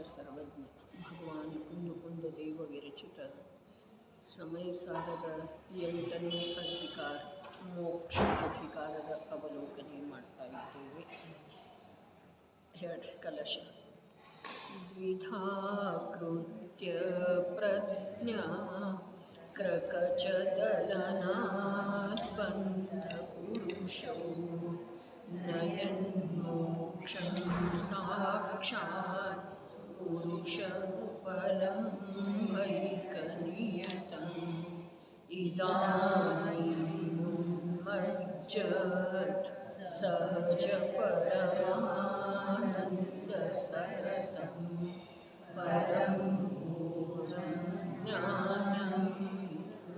सर्वज्ञ भगवान कुंद कुंद देव विरचित समय साರದ 8ನೇ ಅಧಿಕಾರ ಮೋಕ್ಷ ಅಧಿಕಾರದ ಅವಲೋಕನೆ ಮಾಡ್ತಾ ಇದ್ದೇವೆ. ಹೇಳ್ರಿ ಕಲಶ. ದ್ವಿಧಾ ಕೃತ್ಯ ಪ್ರಜ್ಞಾ ಕ್ರಕಚದಲನಾತ್ ಬಂಧ ಪುರುಷೌ ನಯನ್ಮೋಕ್ಷಂ ಸಾಕ್ಷಾತ್ ಪುರುಷೋಪಲಂ ವೈಕನಿಯತಂ ಇದಾನೀಮುನ್ಮಜ್ಜತ್ ಸಹಜ ಪರಮಾನಂದ ಸರಸಂ ಪರಂ ಪೂರ್ಣಂ ಜ್ಞಾನಂ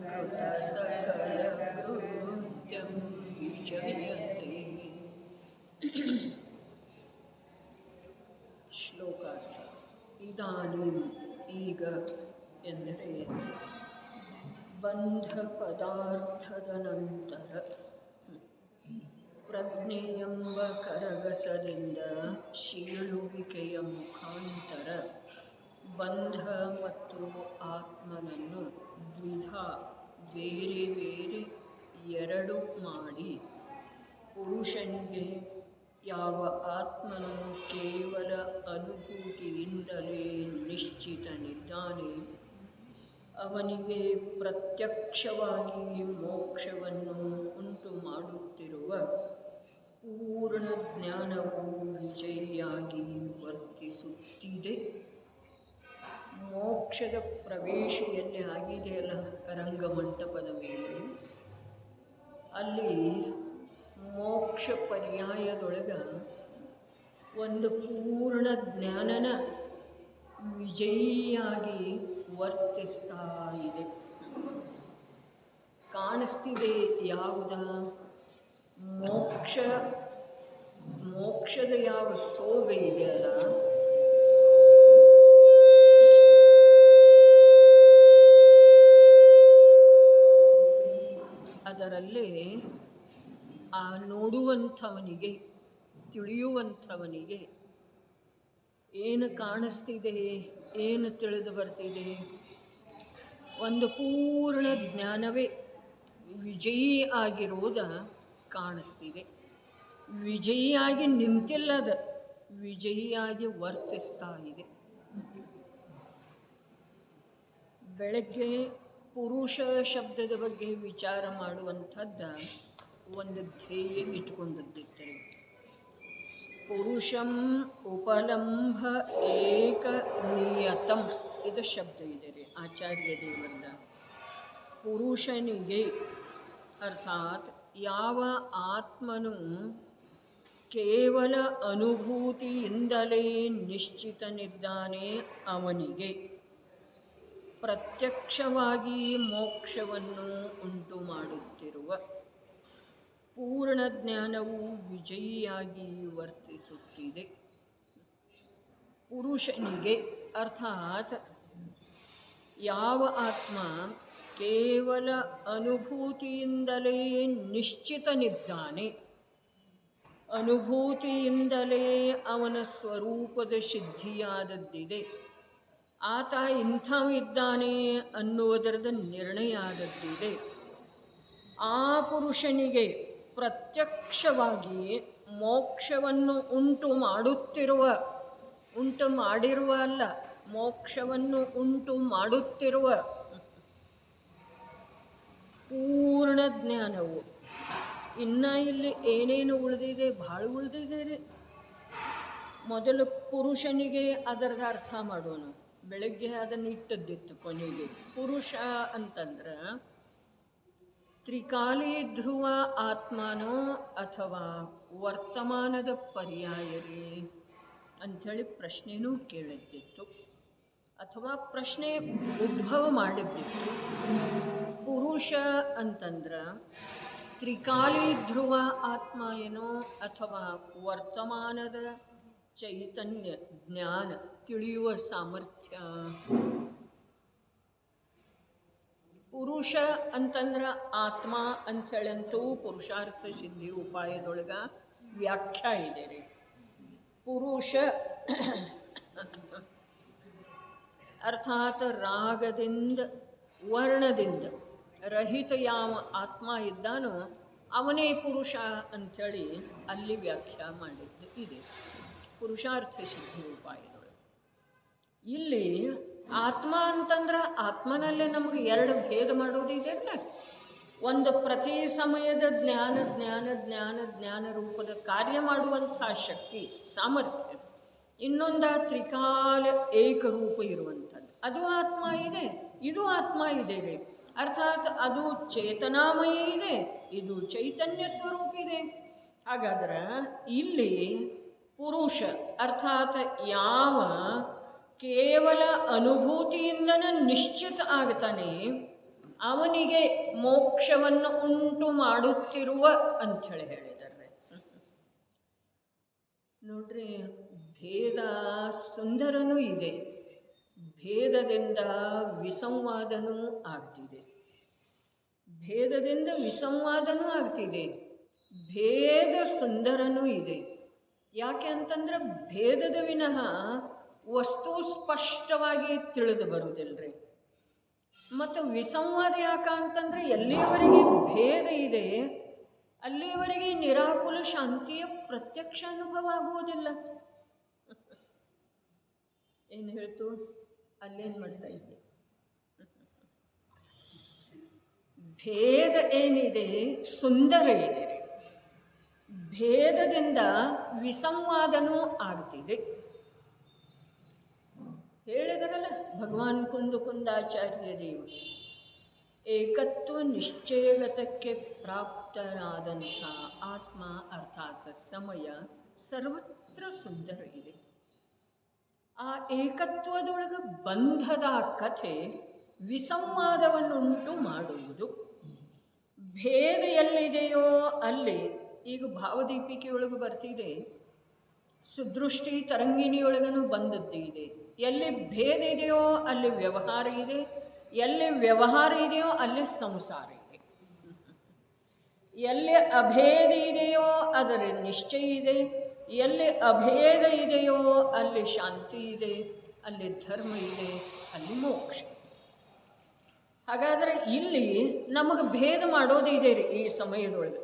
ಕೃತ ಸಕಲ ಕೃತ್ಯಂ ವಿಜಯತೆ. ಶ್ಲೋಕಾರ್ಥ. ಇದಾನೀಂ ಈಗ ಎಂದರೆ ಬಂಧ ಪದಾರ್ಥದ ನಂತರ ಪ್ರಜ್ಞೆಯೆಂಬ ಕರಗಸದಿಂದ ಶೀಳುವಿಕೆಯ ಮುಖಾಂತರ ಬಂಧ ಮತ್ತು ಆತ್ಮನನ್ನು ದ್ವಿಧ ಬೇರೆ ಬೇರೆ ಎರಡು ಮಾಡಿ ಪುರುಷನಿಗೆ ಯಾವ ಆತ್ಮನು ಕೇವಲ ಅನುಭೂತಿಯಿಂದಲೇ ನಿಶ್ಚಿತನಿದ್ದಾನೆ ಅವನಿಗೆ ಪ್ರತ್ಯಕ್ಷವಾಗಿ ಮೋಕ್ಷವನ್ನು ಉಂಟು ಮಾಡುತ್ತಿರುವ ಪೂರ್ಣ ಜ್ಞಾನವು ವಿಜಯಿಯಾಗಿ ವರ್ತಿಸುತ್ತಿದೆ. ಮೋಕ್ಷದ ಪ್ರವೇಶೆಯಲ್ಲಿ ಆಗಿದೆಯಲ್ಲ ರಂಗಮಂಟಪದ ಮೇಲೆ, ಅಲ್ಲಿ ಮೋಕ್ಷ ಪರ್ಯಾಯದೊಳಗ ಒಂದು ಪೂರ್ಣ ಜ್ಞಾನನ ವಿಜಯಿಯಾಗಿ ವರ್ತಿಸ್ತಾ ಇದೆ. ಕಾಣಿಸ್ತಿದೆ ಯಾವುದ? ಮೋಕ್ಷದ ಯಾವ ಸೋಗ ಇದೆಯಲ್ಲ ಅದರಲ್ಲಿ ಆ ನೋಡುವಂಥವನಿಗೆ, ತಿಳಿಯುವಂಥವನಿಗೆ ಏನು ಕಾಣಿಸ್ತಿದೆ, ಏನು ತಿಳಿದು ಬರ್ತಿದೆ? ಒಂದು ಪೂರ್ಣ ಜ್ಞಾನವೇ ವಿಜಯಿ ಆಗಿರುವುದ ಕಾಣಿಸ್ತಿದೆ. ವಿಜಯಿಯಾಗಿ ನಿಂತಿಲ್ಲದ, ವಿಜಯಿಯಾಗಿ ವರ್ತಿಸ್ತಾ ಇದೆ. ಬೆಳಗ್ಗೆ ಪುರುಷ ಶಬ್ದದ ಬಗ್ಗೆ ವಿಚಾರ ಮಾಡುವಂಥದ್ದ ಒಂದು ಧ್ಯೇಯ ಇಟ್ಕೊಂಡದ್ದಿರ್ತಾರೆ. ಪುರುಷಂ ಉಪಲಂಭ ಏಕ ನಿಯತಂ ಇದು ಶಬ್ದ ಇದೆ ರೀ ಆಚಾರ್ಯ ದೇವರ. ಪುರುಷನಿಗೆ ಅರ್ಥಾತ್ ಯಾವ ಆತ್ಮನು ಕೇವಲ ಅನುಭೂತಿಯಿಂದಲೇ ನಿಶ್ಚಿತನಿದ್ದಾನೆ ಅವನಿಗೆ ಪ್ರತ್ಯಕ್ಷವಾಗಿ ಮೋಕ್ಷವನ್ನು ಉಂಟು ಮಾಡುತ್ತಿರುವ ಪೂರ್ಣ ಜ್ಞಾನವು ವಿಜಯಿಯಾಗಿ ವರ್ತಿಸುತ್ತಿದೆ. ಪುರುಷನಿಗೆ ಅರ್ಥಾತ್ ಯಾವ ಆತ್ಮ ಕೇವಲ ಅನುಭೂತಿಯಿಂದಲೇ ನಿಶ್ಚಿತನಿದ್ದಾನೆ, ಅನುಭೂತಿಯಿಂದಲೇ ಅವನ ಸ್ವರೂಪದ ಸಿದ್ಧಿಯಾದದ್ದಿದೆ, ಆತ ಇಂಥವಿದ್ದಾನೆ ಅನ್ನುವುದರದ ನಿರ್ಣಯ ಆದದ್ದಿದೆ, ಆ ಪುರುಷನಿಗೆ ಪ್ರತ್ಯಕ್ಷವಾಗಿ ಮೋಕ್ಷವನ್ನು ಉಂಟು ಮಾಡಿರುವ ಅಲ್ಲ, ಮೋಕ್ಷವನ್ನು ಉಂಟು ಮಾಡುತ್ತಿರುವ ಪೂರ್ಣ ಜ್ಞಾನವು. ಇನ್ನು ಇಲ್ಲಿ ಏನೇನು ಉಳಿದಿದೆ? ಭಾಳ ಉಳಿದಿದೆ ರೀ. ಮೊದಲು ಪುರುಷನಿಗೆ ಅದರದ ಅರ್ಥ ಮಾಡೋಣ. ಬೆಳಗ್ಗೆ ಅದನ್ನು ಇಟ್ಟದ್ದಿತ್ತು ಕೊನೆಗೆ. ಪುರುಷ ಅಂತಂದ್ರೆ ತ್ರಿಕಾಲಿ ಧ್ರುವ ಆತ್ಮನೋ ಅಥವಾ ವರ್ತಮಾನದ ಪರ್ಯಾಯರೇ ಅಂಥೇಳಿ ಪ್ರಶ್ನೆನೂ ಕೇಳಿದ್ದಿತ್ತು, ಅಥವಾ ಪ್ರಶ್ನೆ ಉದ್ಭವ ಮಾಡಿದ್ದಿತ್ತು. ಪುರುಷ ಅಂತಂದ್ರೆ ತ್ರಿಕಾಲಿ ಧ್ರುವ ಆತ್ಮ ಏನೋ ಅಥವಾ ವರ್ತಮಾನದ ಚೈತನ್ಯ ಜ್ಞಾನ ತಿಳಿಯುವ ಸಾಮರ್ಥ್ಯ. ಪುರುಷ ಅಂತಂದ್ರೆ ಆತ್ಮ ಅಂಥೇಳಂತೂ ಪುರುಷಾರ್ಥ ಸಿದ್ಧಿ ಉಪಾಯದೊಳಗ ವ್ಯಾಖ್ಯಾ ಇದೆ ರೀ. ಪುರುಷ ಅರ್ಥಾತ್ ರಾಗದಿಂದ ವರ್ಣದಿಂದ ರಹಿತ ಯಾವ ಆತ್ಮ ಇದ್ದಾನೋ ಅವನೇ ಪುರುಷ ಅಂಥೇಳಿ ಅಲ್ಲಿ ವ್ಯಾಖ್ಯಾ ಮಾಡಿದ್ದು ಇದೆ ಪುರುಷಾರ್ಥ ಸಿದ್ಧಿ ಉಪಾಯದೊಳಗೆ. ಇಲ್ಲಿ ಆತ್ಮ ಅಂತಂದ್ರೆ ಆತ್ಮನಲ್ಲೇ ನಮಗೆ ಎರಡು ಭೇದ ಮಾಡೋದು ಇದೆಯಲ್ಲ. ಒಂದು ಪ್ರತಿ ಸಮಯದ ಜ್ಞಾನ ಜ್ಞಾನ ಜ್ಞಾನ ಜ್ಞಾನ ರೂಪದ ಕಾರ್ಯ ಮಾಡುವಂಥ ಶಕ್ತಿ ಸಾಮರ್ಥ್ಯ, ಇನ್ನೊಂದು ತ್ರಿಕಾಲ ಏಕರೂಪ ಇರುವಂಥದ್ದು, ಅದು ಆತ್ಮ ಇದೆ, ಇದು ಆತ್ಮ ಇದೆ ರೀ. ಅರ್ಥಾತ್ ಅದು ಚೇತನಾಮಯ ಇದೆ, ಇದು ಚೈತನ್ಯ ಸ್ವರೂಪ ಇದೆ. ಹಾಗಾದ್ರೆ ಇಲ್ಲಿ ಪುರುಷ ಅರ್ಥಾತ್ ಯಾವ ಕೇವಲ ಅನುಭೂತಿಯಿಂದನೇ ನಿಶ್ಚಿತ ಆಗ್ತಾನೆ ಅವನಿಗೆ ಮೋಕ್ಷವನ್ನು ಉಂಟು ಮಾಡುತ್ತಿರುವ ಅಂಥೇಳಿ ಹೇಳಿದ್ದಾರೆ. ನೋಡ್ರಿ, ಭೇದ ಸುಂದರನೂ ಇದೆ, ಭೇದದಿಂದ ವಿಸಂವಾದನೂ ಆಗ್ತಿದೆ, ಭೇದದಿಂದ ವಿಸಂವಾದನೂ ಆಗ್ತಿದೆ, ಭೇದ ಸುಂದರನೂ ಇದೆ. ಯಾಕೆ ಅಂತಂದ್ರೆ ಭೇದದ ವಿನಃ ವಸ್ತು ಸ್ಪಷ್ಟವಾಗಿ ತಿಳಿದು ಬರುವುದಿಲ್ಲರಿ. ಮತ್ತು ವಿಸಂವಾದ ಯಾಕೆ ಅಂತಂದರೆ ಎಲ್ಲಿಯವರೆಗೆ ಭೇದ ಇದೆ ಅಲ್ಲಿಯವರೆಗೆ ನಿರಾಕುಲ ಶಾಂತಿಯ ಪ್ರತ್ಯಕ್ಷ ಅನುಭವ ಆಗುವುದಿಲ್ಲ. ಏನು ಹೇಳ್ತು ಅಲ್ಲೇನು ಮಾಡ್ತಾ ಇದ್ದೆ, ಭೇದ ಏನಿದೆ ಸುಂದರ ಇದೆ, ಭೇದದಿಂದ ವಿಸಂವಾದನೂ ಆಗ್ತಿದೆ. ಹೇಳಿದರಲ್ಲ ಭಗವಾನ್ ಕುಂದಾಚಾರ್ಯ ದೇವರು ಏಕತ್ವ ನಿಶ್ಚಯಗತಕ್ಕೆ ಪ್ರಾಪ್ತರಾದಂಥ ಆತ್ಮ ಅರ್ಥಾತ್ ಸಮಯ ಸರ್ವತ್ರ ಸುಂದರ ಇದೆ. ಆ ಏಕತ್ವದೊಳಗೆ ಬಂಧದ ಕಥೆ ವಿಸಂವಾದವನ್ನುಂಟು ಮಾಡುವುದು. ಭೇದ ಎಲ್ಲಿದೆಯೋ ಅಲ್ಲಿ, ಈಗ ಭಾವದೀಪಿಕೆಯೊಳಗೆ ಬರ್ತಿದೆ, ಸುದೃಷ್ಟಿ ತರಂಗಿಣಿಯೊಳಗನು ಬಂದದ್ದು ಇದೆ. ಎಲ್ಲಿ ಭೇದ ಇದೆಯೋ ಅಲ್ಲಿ ವ್ಯವಹಾರ ಇದೆ, ಎಲ್ಲಿ ವ್ಯವಹಾರ ಇದೆಯೋ ಅಲ್ಲಿ ಸಂಸಾರ ಇದೆ, ಎಲ್ಲಿ ಅಭೇದ ಇದೆಯೋ ಅದರ ನಿಶ್ಚಯ ಇದೆ, ಎಲ್ಲಿ ಅಭೇದ ಇದೆಯೋ ಅಲ್ಲಿ ಶಾಂತಿ ಇದೆ, ಅಲ್ಲಿ ಧರ್ಮ ಇದೆ, ಅಲ್ಲಿ ಮೋಕ್ಷ. ಹಾಗಾದರೆ ಇಲ್ಲಿ ನಮಗೆ ಭೇದ ಮಾಡೋದಿದೆ ರೀ ಈ ಸಮಯದೊಳಗೆ.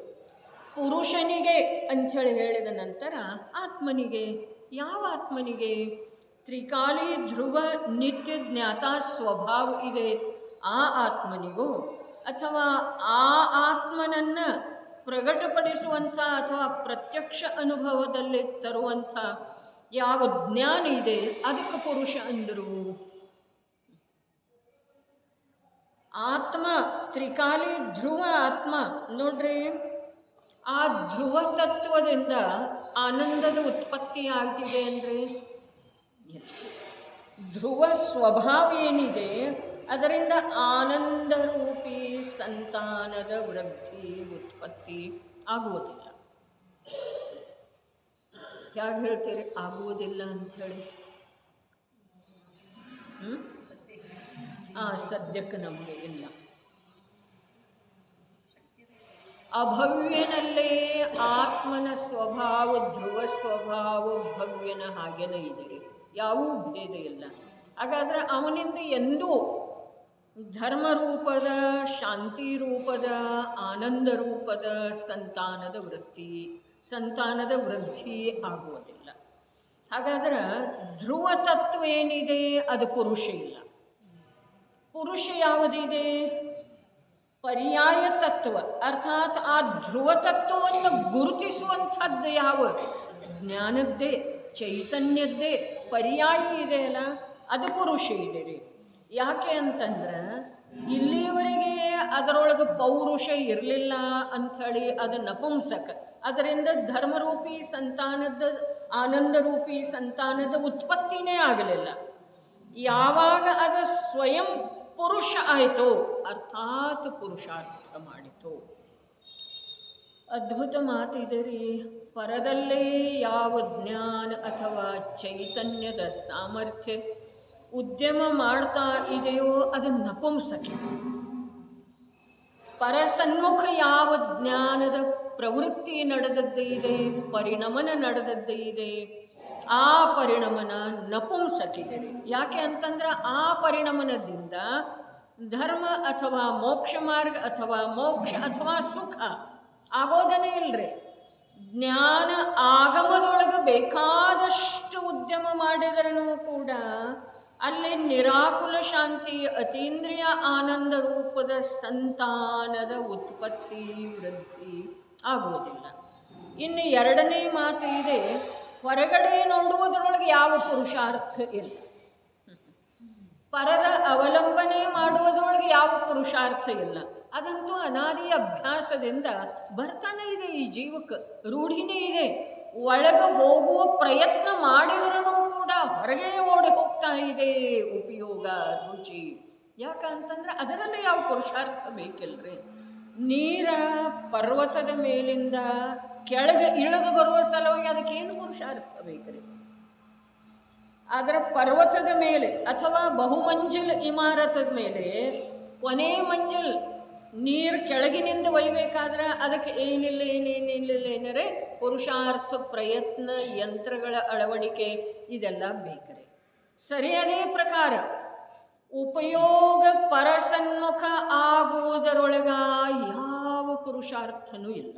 ಪುರುಷನಿಗೆ ಅಂಥೇಳಿ ಹೇಳಿದ ನಂತರ ಆತ್ಮನಿಗೆ, ಯಾವ ಆತ್ಮನಿಗೆ? ತ್ರಿಕಾಲಿ ಧ್ರುವ ನಿತ್ಯ ಜ್ಞಾತ ಸ್ವಭಾವ ಇದೆ ಆ ಆತ್ಮನಿಗೂ, ಅಥವಾ ಆ ಆತ್ಮನನ್ನು ಪ್ರಕಟಪಡಿಸುವಂಥ ಅಥವಾ ಪ್ರತ್ಯಕ್ಷ ಅನುಭವದಲ್ಲಿ ತರುವಂಥ ಯಾವ ಜ್ಞಾನ ಇದೆ ಅದಕ್ಕೆ ಪುರುಷ ಅಂದರು. ಆತ್ಮ ತ್ರಿಕಾಲಿ ಧ್ರುವ ಆತ್ಮ ನೋಡ್ರಿ, ಆ ಧ್ರುವ ತತ್ವದಿಂದ ಆನಂದದ ಉತ್ಪತ್ತಿ ಆಗ್ತಿದೆ ಅಂದರೆ ಧ್ರುವ ಸ್ವಭಾವ ಏನಿದೆ ಅದರಿಂದ ಆನಂದರೂಪಿ ಸಂತಾನದ ವೃದ್ಧಿ ಉತ್ಪತ್ತಿ ಆಗುವುದಿಲ್ಲ. ಯಾಕೆ ಹೇಳ್ತೀರಿ ಆಗುವುದಿಲ್ಲ ಅಂಥೇಳಿ? ಸದ್ಯಕ್ಕೆ ನಮಗೆ ಇಲ್ಲ. ಅಭವ್ಯನಲ್ಲೇ ಆತ್ಮನ ಸ್ವಭಾವ ಧ್ರುವ ಸ್ವಭಾವ ಭವ್ಯನ ಹಾಗೇನೇ ಇದೆ, ಯಾವುೂ ಭೇದ ಇಲ್ಲ. ಹಾಗಾದರೆ ಅವನಿಂದ ಎಂದೂ ಧರ್ಮರೂಪದ, ಶಾಂತಿ ರೂಪದ, ಆನಂದ ರೂಪದ ಸಂತಾನದ ವೃದ್ಧಿ ಆಗುವುದಿಲ್ಲ. ಹಾಗಾದ್ರೆ ಧ್ರುವ ತತ್ವ ಏನಿದೆ ಅದು ಪುರುಷ ಇಲ್ಲ. ಪುರುಷ ಯಾವುದಿದೆ? ಪರ್ಯಾಯ ತತ್ವ, ಅರ್ಥಾತ್ ಆ ಧ್ರುವ ತತ್ವವನ್ನು ಗುರುತಿಸುವಂಥದ್ದು ಯಾವ ಜ್ಞಾನದ್ದೇ ಚೈತನ್ಯದ್ದೇ ಪರ್ಯಾಯ ಇದೆಯಲ್ಲ ಅದು ಪುರುಷ ಇದೆ ರೀ. ಯಾಕೆ ಅಂತಂದ್ರೆ ಇಲ್ಲಿಯವರೆಗೆ ಅದರೊಳಗೆ ಪೌರುಷ ಇರಲಿಲ್ಲ ಅಂಥೇಳಿ ಅದು ನಪುಂಸಕ, ಅದರಿಂದ ಧರ್ಮರೂಪಿ ಸಂತಾನದ ಆನಂದರೂಪಿ ಸಂತಾನದ ಉತ್ಪತ್ತಿನೇ ಆಗಲಿಲ್ಲ. ಯಾವಾಗ ಅದು ಸ್ವಯಂ ಪುರುಷ ಆಯಿತು ಅರ್ಥಾತ್ ಪುರುಷಾರ್ಥ ಮಾಡಿತು. ಅದ್ಭುತ ಮಾತಿದೆ ರೀ. ಪರದಲ್ಲೇ ಯಾವ ಜ್ಞಾನ ಅಥವಾ ಚೈತನ್ಯದ ಸಾಮರ್ಥ್ಯ ಉದ್ಯಮ ಮಾಡ್ತಾ ಇದೆಯೋ ಅದು ನಪುಂಸಕ. ಪರಸನ್ಮುಖ ಯಾವ ಜ್ಞಾನದ ಪ್ರವೃತ್ತಿ ನಡೆದದ್ದೇ ಇದೆ, ಪರಿಣಮನ ನಡೆದದ್ದೇ ಇದೆ, ಆ ಪರಿಣಮನ ನಪುಂಸಕಿದೆ. ಯಾಕೆ ಅಂತಂದ್ರೆ ಆ ಪರಿಣಮನದಿಂದ ಧರ್ಮ ಅಥವಾ ಮೋಕ್ಷ ಮಾರ್ಗ ಅಥವಾ ಮೋಕ್ಷ ಅಥವಾ ಸುಖ ಆಗೋದನೇ ಇಲ್ರಿ. ಜ್ಞಾನ ಆಗಮದೊಳಗೆ ಬೇಕಾದಷ್ಟು ಉದ್ಯಮ ಮಾಡಿದ್ರೂ ಕೂಡ ಅಲ್ಲಿ ನಿರಾಕುಲ ಶಾಂತಿ ಅತೀಂದ್ರಿಯ ಆನಂದ ರೂಪದ ಸಂತಾನದ ಉತ್ಪತ್ತಿ ವೃದ್ಧಿ ಆಗುವುದಿಲ್ಲ. ಇನ್ನು ಎರಡನೇ ಮಾತು ಇದೆ, ಹೊರಗಡೆ ನೋಡುವುದರೊಳಗೆ ಯಾವ ಪುರುಷಾರ್ಥ ಇಲ್ಲ, ಪರರ ಅವಲಂಬನೆ ಮಾಡುವುದರೊಳಗೆ ಯಾವ ಪುರುಷಾರ್ಥ ಇಲ್ಲ. ಅದಂತೂ ಅನಾದಿ ಅಭ್ಯಾಸದಿಂದ ಬರ್ತಾನೆ ಇದೆ, ಈ ಜೀವಕ್ಕೆ ರೂಢಿನೇ ಇದೆ. ಒಳಗೆ ಹೋಗುವ ಪ್ರಯತ್ನ ಮಾಡಿದ್ರೂ ಕೂಡ ಹೊರಗೆ ಓಡಿ ಹೋಗ್ತಾ ಇದೆ ಉಪಯೋಗ ರುಚಿ. ಯಾಕಂತಂದ್ರೆ ಅದರಲ್ಲಿ ಯಾವ ಪುರುಷಾರ್ಥ ಬೇಕಿಲ್ರಿ. ನೀರ ಪರ್ವತದ ಮೇಲಿಂದ ಕೆಳಗೆ ಇಳಿದು ಬರುವ ಸಲುವಾಗಿ ಅದಕ್ಕೇನು ಪುರುಷಾರ್ಥ ಬೇಕ್ರಿ? ಅದರ ಪರ್ವತದ ಮೇಲೆ ಅಥವಾ ಬಹುಮಂಜಿಲ್ ಇಮಾರತದ ಮೇಲೆ ಕೊನೆ ಮಂಜಿಲ್ ನೀರು ಕೆಳಗಿನಿಂದ ಒಯ್ಬೇಕಾದ್ರೆ ಅದಕ್ಕೆ ಏನೇನರೆ ಪುರುಷಾರ್ಥ, ಪ್ರಯತ್ನ, ಯಂತ್ರಗಳ ಅಳವಡಿಕೆ ಇದೆಲ್ಲ ಬೇಕ್ರಿ. ಸರಿ, ಅದೇ ಪ್ರಕಾರ ಉಪಯೋಗ ಪರಸನ್ಮುಖ ಆಗುವುದರೊಳಗ ಯಾವ ಪುರುಷಾರ್ಥನೂ ಇಲ್ಲ.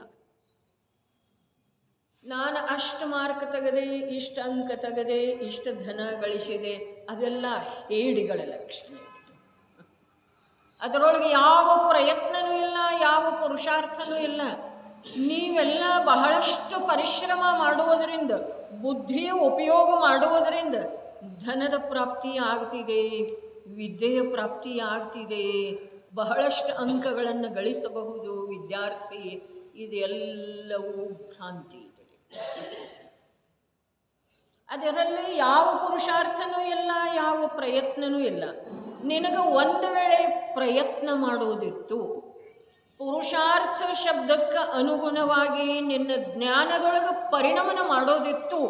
ನಾನು ಅಷ್ಟು ಮಾರ್ಕ್ ತೆಗೆದೆ, ಇಷ್ಟು ಅಂಕ ತೆಗೆದೆ, ಇಷ್ಟು ಧನ ಗಳಿಸಿದೆ, ಅದೆಲ್ಲ ಹೇಡಿಗಳ ಲಕ್ಷಣ. ಅದರೊಳಗೆ ಯಾವ ಪ್ರಯತ್ನನೂ ಇಲ್ಲ, ಯಾವ ಪುರುಷಾರ್ಥನೂ ಇಲ್ಲ. ನೀವೆಲ್ಲ ಬಹಳಷ್ಟು ಪರಿಶ್ರಮ ಮಾಡುವುದರಿಂದ, ಬುದ್ಧಿಯ ಉಪಯೋಗ ಮಾಡುವುದರಿಂದ ಧನದ ಪ್ರಾಪ್ತಿ ಆಗ್ತಿದೆ, ವಿದ್ಯೆಯ ಪ್ರಾಪ್ತಿ ಆಗ್ತಿದೆ, ಬಹಳಷ್ಟು ಅಂಕಗಳನ್ನು ಗಳಿಸಬಹುದು ವಿದ್ಯಾರ್ಥಿ. ಇದೆಲ್ಲವೂ ಭ್ರಾಂತಿ ಇದೆ. ಅದರಲ್ಲಿ ಯಾವ ಪುರುಷಾರ್ಥನೂ ಇಲ್ಲ, ಯಾವ ಪ್ರಯತ್ನನೂ ಇಲ್ಲ. ನಿನಗೆ ಒಂದು ವೇಳೆ ಪ್ರಯತ್ನ ಮಾಡುವುದಿತ್ತು, ಪುರುಷಾರ್ಥ ಶಬ್ದಕ್ಕೆ ಅನುಗುಣವಾಗಿ ನಿನ್ನ ಜ್ಞಾನದೊಳಗೆ ಪರಿಣಮನ ಮಾಡೋದಿತ್ತು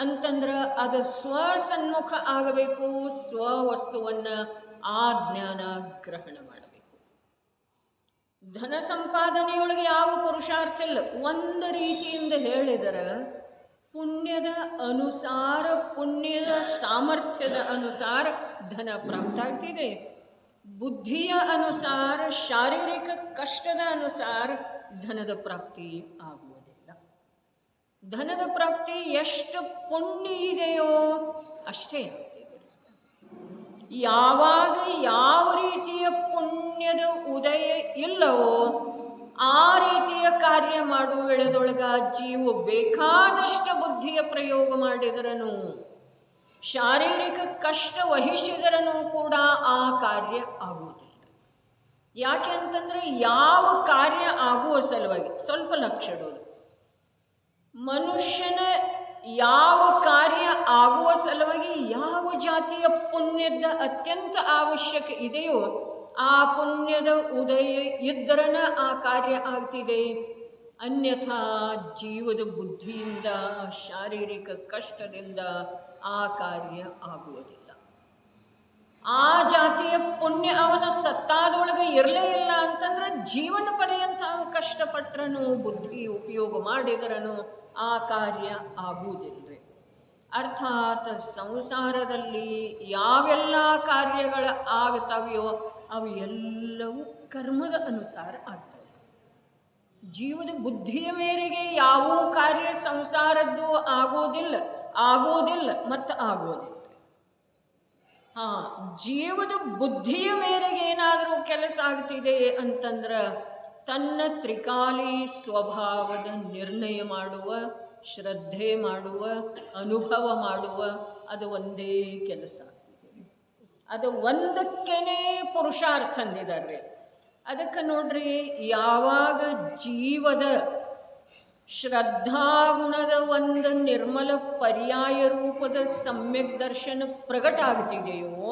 ಅಂತಂದ್ರೆ ಅದು ಸ್ವಸನ್ಮುಖ ಆಗಬೇಕು, ಸ್ವವಸ್ತುವನ್ನು ಆ ಜ್ಞಾನ ಗ್ರಹಣ ಮಾಡಬೇಕು. ಧನ ಸಂಪಾದನೆಯೊಳಗೆ ಯಾವ ಪುರುಷಾರ್ಥ ಇಲ್ಲ. ಒಂದು ರೀತಿಯಿಂದ ಹೇಳಿದರೆ ಪುಣ್ಯದ ಅನುಸಾರ, ಪುಣ್ಯದ ಸಾಮರ್ಥ್ಯದ ಅನುಸಾರ ಧನ ಪ್ರಾಪ್ತ ಆಗ್ತಿದೆ. ಬುದ್ಧಿಯ ಅನುಸಾರ, ಶಾರೀರಿಕ ಕಷ್ಟದ ಅನುಸಾರ ಧನದ ಪ್ರಾಪ್ತಿ ಆಗುವುದಿಲ್ಲ. ಧನದ ಪ್ರಾಪ್ತಿ ಎಷ್ಟು ಪುಣ್ಯ ಇದೆಯೋ ಅಷ್ಟೇ ಆಗ್ತಿದೆ. ಯಾವಾಗ ಯಾವ ರೀತಿಯ ಪುಣ್ಯದ ಉದಯ ಇಲ್ಲವೋ ಆ ರೀತಿಯ ಕಾರ್ಯ ಮಾಡುವ ವೇಳೆದೊಳಗ ಜೀವ ಬೇಕಾದಷ್ಟು ಬುದ್ಧಿಯ ಪ್ರಯೋಗ ಮಾಡಿದರನು, ಶಾರೀರಿಕ ಕಷ್ಟ ವಹಿಸಿದರನು ಕೂಡ ಆ ಕಾರ್ಯ ಆಗುವುದಿಲ್ಲ. ಯಾಕೆ ಅಂತಂದರೆ ಯಾವ ಕಾರ್ಯ ಆಗುವ ಸಲುವಾಗಿ ಸ್ವಲ್ಪ ಲಕ್ಷ್ಯ ಇಡೋದು. ಮನುಷ್ಯನ ಯಾವ ಕಾರ್ಯ ಆಗುವ ಸಲುವಾಗಿ ಯಾವ ಜಾತಿಯ ಪುಣ್ಯದ ಅತ್ಯಂತ ಅವಶ್ಯಕ ಇದೆಯೋ ಆ ಪುಣ್ಯದ ಉದಯ ಇದ್ದರನ ಆ ಕಾರ್ಯ ಆಗ್ತಿದೆ. ಅನ್ಯಥಾ ಜೀವದ ಬುದ್ಧಿಯಿಂದ, ಶಾರೀರಿಕ ಕಷ್ಟದಿಂದ ಆ ಕಾರ್ಯ ಆಗುವುದಿಲ್ಲ. ಆ ಜಾತಿಯ ಪುಣ್ಯ ಅವನ ಸತ್ತಾದೊಳಗೆ ಇರಲೇ ಇಲ್ಲ ಅಂತಂದ್ರೆ ಜೀವನ ಪರ್ಯಂತ ಕಷ್ಟಪಟ್ಟರನು, ಬುದ್ಧಿ ಉಪಯೋಗ ಮಾಡಿದರನು ಆ ಕಾರ್ಯ ಆಗುವುದಿಲ್ಲರಿ. ಅರ್ಥಾತ್ ಸಂಸಾರದಲ್ಲಿ ಯಾವೆಲ್ಲ ಕಾರ್ಯಗಳು ಆಗ್ತವೆಯೋ ಅವು ಎಲ್ಲವೂ ಕರ್ಮದ ಅನುಸಾರ ಆಗ್ತವೆ. ಜೀವದ ಬುದ್ಧಿಯ ಮೇರೆಗೆ ಯಾವ ಕಾರ್ಯ ಸಂಸಾರದ್ದು ಆಗೋದಿಲ್ಲ ಮತ್ತು ಆಗೋದಿಲ್ಲ. ಜೀವದ ಬುದ್ಧಿಯ ಮೇರೆಗೆ ಏನಾದರೂ ಕೆಲಸ ಆಗ್ತಿದೆ ಅಂತಂದ್ರೆ ತನ್ನ ತ್ರಿಕಾಲಿ ಸ್ವಭಾವದ ನಿರ್ಣಯ ಮಾಡುವ, ಶ್ರದ್ಧೆ ಮಾಡುವ, ಅನುಭವ ಮಾಡುವ ಅದು ಒಂದೇ ಕೆಲಸ ಆಗ್ತಿದೆ. ಅದು ಒಂದಕ್ಕೇನೆ ಪುರುಷಾರ್ಥ ಅಂದಿದ್ದಾರೆ. ಅದಕ್ಕೆ ನೋಡ್ರಿ, ಯಾವಾಗ ಜೀವದ ಶ್ರದ್ಧಾಗುಣದ ಒಂದು ನಿರ್ಮಲ ಪರ್ಯಾಯ ರೂಪದ ಸಮ್ಯಕ್ ದರ್ಶನ ಪ್ರಗಟ ಆಗ್ತಿದೆಯೋ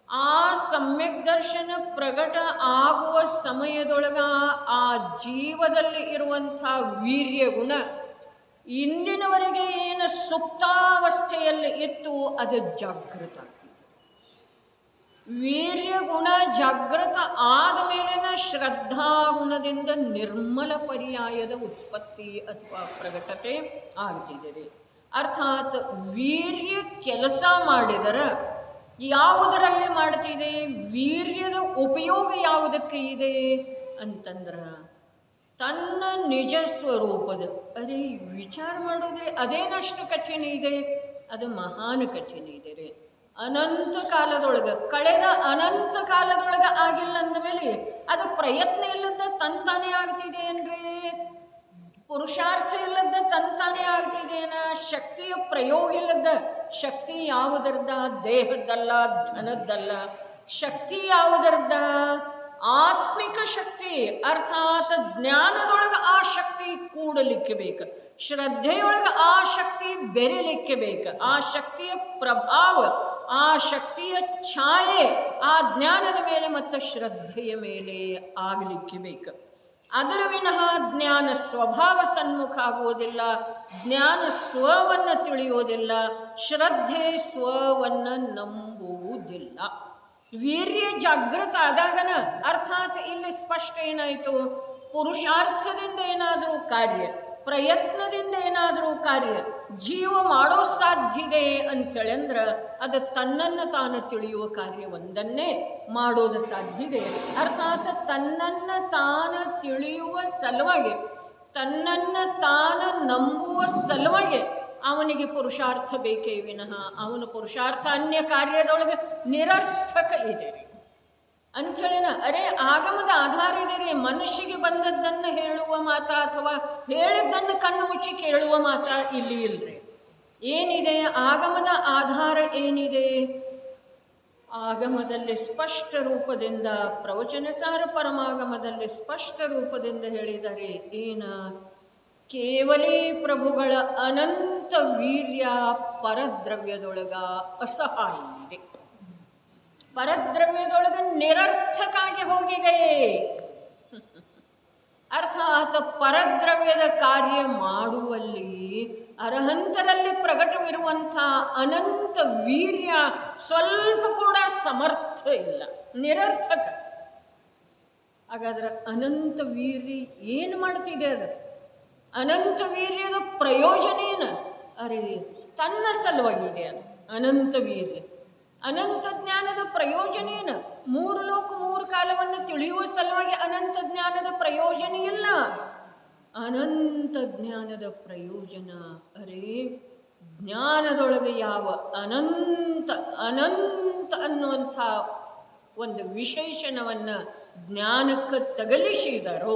ಆ ಸಮ್ಯಕ್ ದರ್ಶನ ಪ್ರಗಟ ಆಗುವ ಸಮಯದೊಳಗ ಆ ಜೀವದಲ್ಲಿ ಇರುವಂಥ ವೀರ್ಯ ಗುಣ ಇಂದಿನವರೆಗೆ ಏನು ಸುಪ್ತಾವಸ್ಥೆಯಲ್ಲಿ ಇತ್ತು ಅದು ಜಾಗೃತ ಆಗ್ತಿದೆ. ವೀರ್ಯ ಗುಣ ಜಾಗೃತ ಆದ ಮೇಲಿನ ಶ್ರದ್ಧಾಗುಣದಿಂದ ನಿರ್ಮಲ ಪರ್ಯಾಯದ ಉತ್ಪತ್ತಿ ಅಥವಾ ಪ್ರಗಟತೆ ಆಗ್ತಿದೆ. ಅರ್ಥಾತ್ ವೀರ್ಯ ಕೆಲಸ ಮಾಡಿದರೆ ಯಾವುದರಲ್ಲಿ ಮಾಡ್ತಿದೆ, ವೀರ್ಯದ ಉಪಯೋಗ ಯಾವುದಕ್ಕೆ ಇದೆ ಅಂತಂದ್ರೆ ತನ್ನ ನಿಜ ಸ್ವರೂಪದ, ಅದೇ ವಿಚಾರ ಮಾಡೋದ್ರೆ ಅದೇನಷ್ಟು ಕಠಿಣ ಇದೆ, ಅದು ಮಹಾನ್ ಕಠಿಣ ಇದೆ ರೀ. ಅನಂತ ಕಾಲದೊಳಗೆ, ಕಳೆದ ಅನಂತ ಕಾಲದೊಳಗೆ ಆಗಿಲ್ಲ ಅಂದಮೇಲೆ ಅದು ಪ್ರಯತ್ನ ಇಲ್ಲದ ತಂತಾನೇ ಆಗ್ತಿದೆ ಏನ್ರಿ, ಪುರುಷಾರ್ಥ ಇಲ್ಲದ ತಂತಾನೇ ಆಗ್ತಿದೇನ, ಶಕ್ತಿಯ ಪ್ರಯೋಗ ಇಲ್ಲದ. ಶಕ್ತಿ ಯಾವುದರದ, ದೇಹದ್ದಲ್ಲ, ಧನದ್ದಲ್ಲ. ಶಕ್ತಿ ಯಾವುದರದ, ಆತ್ಮಿಕ ಶಕ್ತಿ. ಅರ್ಥಾತ್ ಜ್ಞಾನದೊಳಗೆ ಆ ಶಕ್ತಿ ಕೂಡಲಿಕ್ಕೆ ಬೇಕು, ಶ್ರದ್ಧೆಯೊಳಗೆ ಆ ಶಕ್ತಿ ಬೆರೆಯಲಿಕ್ಕೆ ಬೇಕು, ಆ ಶಕ್ತಿಯ ಪ್ರಭಾವ, ಆ ಶಕ್ತಿಯ ಛಾಯೆ ಆ ಜ್ಞಾನದ ಮೇಲೆ ಮತ್ತು ಶ್ರದ್ಧೆಯ ಮೇಲೆ ಆಗಲಿಕ್ಕೆ ಬೇಕು. ಅದರ ವಿನಃ ಜ್ಞಾನ ಸ್ವಭಾವ ಸನ್ಮುಖ ಆಗುವುದಿಲ್ಲ, ಜ್ಞಾನ ಸ್ವವನ್ನು ತಿಳಿಯುವುದಿಲ್ಲ, ಶ್ರದ್ಧೆ ಸ್ವವನ್ನು ನಂಬುವುದಿಲ್ಲ. ವೀರ್ಯ ಜಾಗೃತ ಆದಾಗನ, ಅರ್ಥಾತ್ ಇಲ್ಲಿ ಸ್ಪಷ್ಟ ಏನಾಯಿತು, ಪುರುಷಾರ್ಥದಿಂದ ಏನಾದರೂ ಕಾರ್ಯ, ಪ್ರಯತ್ನದಿಂದ ಏನಾದರೂ ಕಾರ್ಯ ಜೀವ ಮಾಡೋ ಸಾಧ್ಯತೆ ಅಂಥೇಳಿ ಅಂದ್ರೆ ಅದು ತನ್ನನ್ನು ತಾನು ತಿಳಿಯುವ ಕಾರ್ಯ ಒಂದನ್ನೇ ಮಾಡೋದು ಸಾಧ್ಯತೆ. ಅರ್ಥಾತ್ ತನ್ನನ್ನು ತಾನು ತಿಳಿಯುವ ಸಲುವಾಗಿ, ತನ್ನನ್ನು ತಾನು ನಂಬುವ ಸಲುವಾಗಿ ಅವನಿಗೆ ಪುರುಷಾರ್ಥ ಬೇಕೇ ವಿನಃ ಅವನ ಪುರುಷಾರ್ಥ ಅನ್ಯ ಕಾರ್ಯದೊಳಗೆ ನಿರರ್ಥಕ ಇದೆ ರೀ ಅಂಥೇಳಿನ. ಅರೆ ಆಗಮದ ಆಧಾರ ಇದೆ ರೀ, ಮನುಷ್ಯಗೆ ಬಂದದ್ದನ್ನು ಹೇಳುವ ಮಾತ ಅಥವಾ ಹೇಳಿದ್ದನ್ನು ಕಣ್ಣು ಮುಚ್ಚಿ ಕೇಳುವ ಮಾತ ಇಲ್ಲಿ ಇಲ್ರಿ. ಏನಿದೆ ಆಗಮದ ಆಧಾರ ಏನಿದೆ, ಆಗಮದಲ್ಲಿ ಸ್ಪಷ್ಟ ರೂಪದಿಂದ, ಪ್ರವಚನಸಾರ ಪರಮಾಗಮದಲ್ಲಿ ಸ್ಪಷ್ಟ ರೂಪದಿಂದ ಹೇಳಿದ್ದಾರೆ ಏನ, ಕೇವಲೇ ಪ್ರಭುಗಳ ಅನಂತ ವೀರ್ಯ ಪರದ್ರವ್ಯದೊಳಗ ಅಸಹಾಯ ಇದೆ, ಪರದ್ರವ್ಯದೊಳಗೆ ನಿರರ್ಥಕಾಗಿ ಹೋಗಿದೆ. ಅರ್ಥಾತ್ ಪರದ್ರವ್ಯದ ಕಾರ್ಯ ಮಾಡುವಲ್ಲಿ ಅರ್ಹಂತರಲ್ಲಿ ಪ್ರಕಟವಿರುವಂಥ ಅನಂತ ವೀರ್ಯ ಸ್ವಲ್ಪ ಕೂಡ ಸಮರ್ಥ ಇಲ್ಲ, ನಿರರ್ಥಕ. ಹಾಗಾದ್ರೆ ಅನಂತ ವೀರ್ಯ ಏನು ಮಾಡ್ತಿದೆ, ಅದು ಅನಂತ ವೀರ್ಯದ ಪ್ರಯೋಜನ ಏನು? ಅರೆ ತನ್ನ ಸಲುವಾಗಿದೆ ಅದು ಅನಂತ ವೀರ್ಯ. ಅನಂತ ಜ್ಞಾನದ ಪ್ರಯೋಜನ ಏನು? ಮೂರು ಲೋಕ ಮೂರು ಕಾಲವನ್ನು ತಿಳಿಯುವ ಸಲುವಾಗಿ ಅನಂತ ಜ್ಞಾನದ ಪ್ರಯೋಜನ ಇಲ್ಲ. ಅನಂತ ಜ್ಞಾನದ ಪ್ರಯೋಜನ, ಅರೇ ಜ್ಞಾನದೊಳಗೆ ಯಾವ ಅನಂತ ಅನಂತ ಅನ್ನುವಂಥ ಒಂದು ವಿಶೇಷಣವನ್ನು ಜ್ಞಾನಕ್ಕೆ ತಗಲಿಸಿದರೋ,